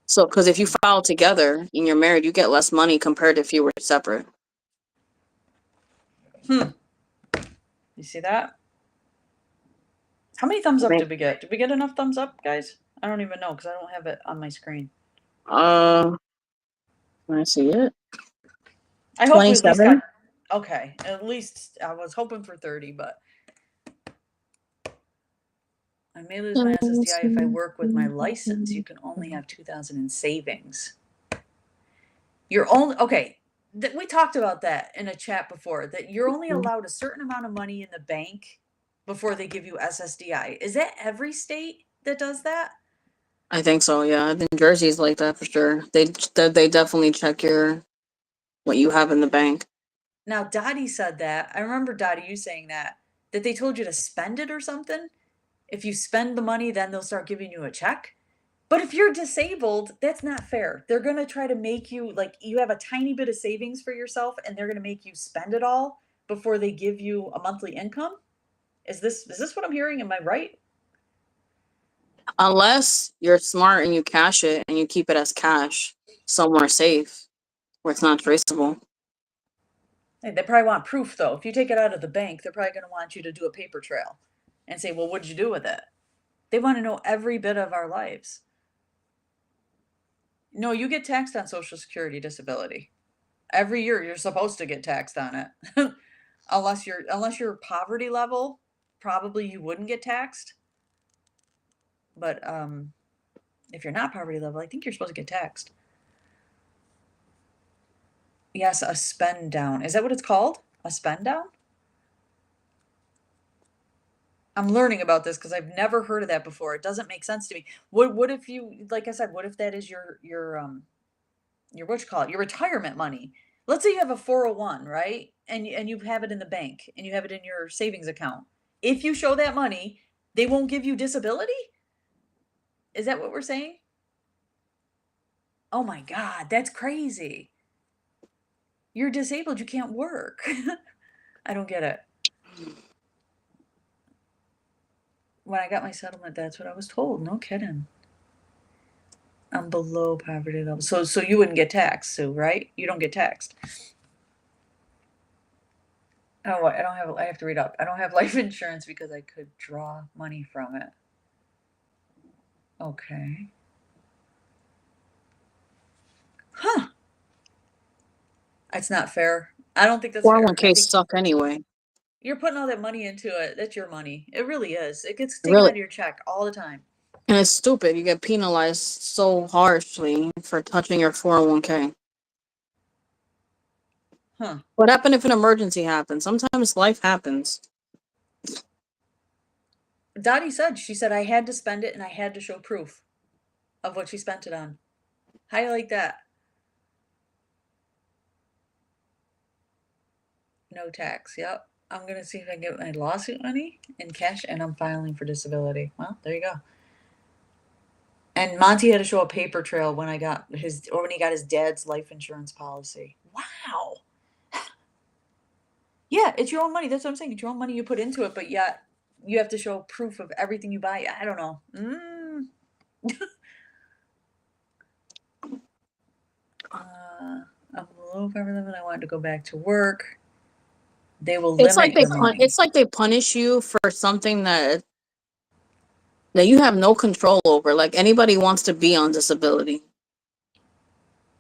So, because if you file together and you're married, you get less money compared to if you were separate. hmm. You see that? How many thumbs up did we get? Did we get enough thumbs up, guys? I don't even know because I don't have it on my screen. Uh, can I see it? I hope we at least 27. got okay. At least I was hoping for 30, but I may lose my SSDI if I work with my license. You can only have 2,000 in savings. You're only okay. We talked about that in a chat before. That you're only allowed a certain amount of money in the bank before they give you SSDI. Is that every state that does that? I think so. Yeah, I think Jersey's like that for sure. They definitely check your what you have in the bank. Now Dottie said that. I remember Dottie you saying that they told you to spend it or something. If you spend the money, then they'll start giving you a check. But if you're disabled, that's not fair. They're going to try to make you like you have a tiny bit of savings for yourself and they're going to make you spend it all before they give you a monthly income. Is this what I'm hearing? Am I right? Unless you're smart and you cash it and you keep it as cash somewhere safe where it's not traceable. Hey, they probably want proof though. If you take it out of the bank, they're probably going to want you to do a paper trail and say, "Well, what did you do with it?" They want to know every bit of our lives. No, you get taxed on Social Security disability. Every year you're supposed to get taxed on it. unless you're poverty level, probably you wouldn't get taxed. But if you're not poverty level, I think you're supposed to get taxed. Yes, a spend down. Is that what it's called? A spend down? I'm learning about this because I've never heard of that before. It doesn't make sense to me. What if you like I said, what if that is your what you call it, your retirement money? Let's say you have a 401, right? And you have it in the bank and you have it in your savings account. If you show that money, they won't give you disability? Is that what we're saying? Oh my God, that's crazy. You're disabled, you can't work. I don't get it. When I got my settlement, that's what I was told. No kidding. I'm below poverty level. So you wouldn't get taxed, Sue, right? You don't get taxed. Oh, I don't have. I have to read up. I don't have life insurance because I could draw money from it. Okay. Huh. It's not fair. I don't think that's fair. I 401k think suck anyway. you're putting all that money into it. That's your money. It really is. It gets taken Really. out of your check all the time. And it's stupid. You get penalized so harshly for touching your 401k. Huh. What happened if an emergency happens? Sometimes life happens. Dottie said, she said, I had to spend it and I had to show proof of what she spent it on. How do you like that? No tax. Yep. I'm going to see if I can get my lawsuit money in cash and I'm filing for disability. Well, there you go. And Monty had to show a paper trail when I got his, or when he got his dad's life insurance policy. Wow. Yeah, it's your own money. That's what I'm saying. It's your own money you put into it, but yet you have to show proof of everything you buy. I don't know. I'm below poverty limit. I wanted to go back to work. They will It's limit like they your money. it's like they punish you for something that you have no control over. Like anybody wants to be on disability.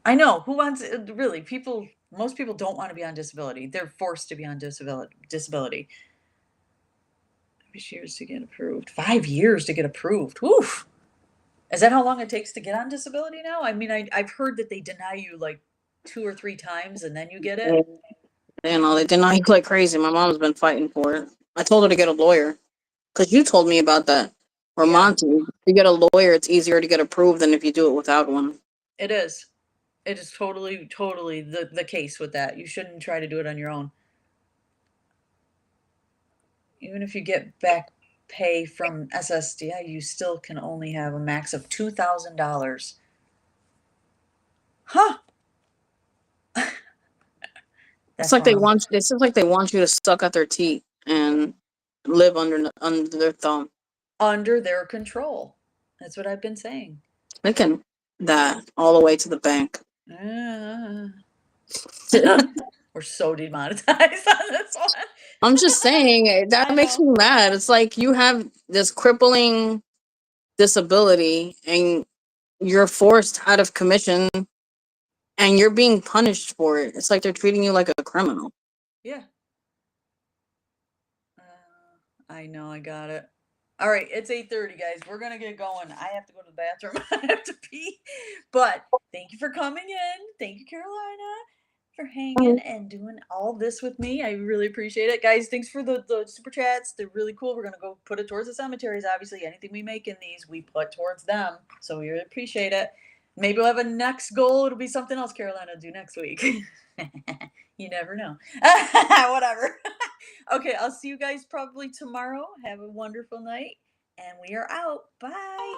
I know. Who wants really? People, most people don't want to be on disability. They're forced to be on disability. 5 years to get approved. 5 years to get approved. Oof. Is that how long it takes to get on disability now? I mean, I've heard that they deny you like 2 or 3 times and then you get it. You know, they deny you like crazy. My mom's been fighting for it. I told her to get a lawyer. Because you told me about that. Or Yeah. Monty, if you get a lawyer, it's easier to get approved than if you do it without one. It is. It is totally the case with that. You shouldn't try to do it on your own. Even if you get back pay from SSDI, you still can only have a max of $2,000. Huh. It's That's like they wrong. want. It's just like they want you to suck at their teeth and live under their thumb. Under their control. That's what I've been saying. They can that all the way to the bank. We're so demonetized on this one. I'm just saying that makes me mad. It's like you have this crippling disability and you're forced out of commission and you're being punished for it. It's like they're treating you like a criminal. Yeah. I know, I got it. All right, it's 8:30, guys. We're gonna get going. I have to go to the bathroom. I have to pee. But thank you for coming in. Thank you, Carolina, for hanging and doing all this with me. I really appreciate it. Guys, thanks for the super chats. They're really cool. We're gonna go put it towards the cemeteries. Obviously, anything we make in these, we put towards them. So we really appreciate it. Maybe we'll have a next goal. It'll be something else Carolina will do next week. You never know. Whatever. Okay, I'll see you guys probably tomorrow. Have a wonderful night. And we are out. Bye.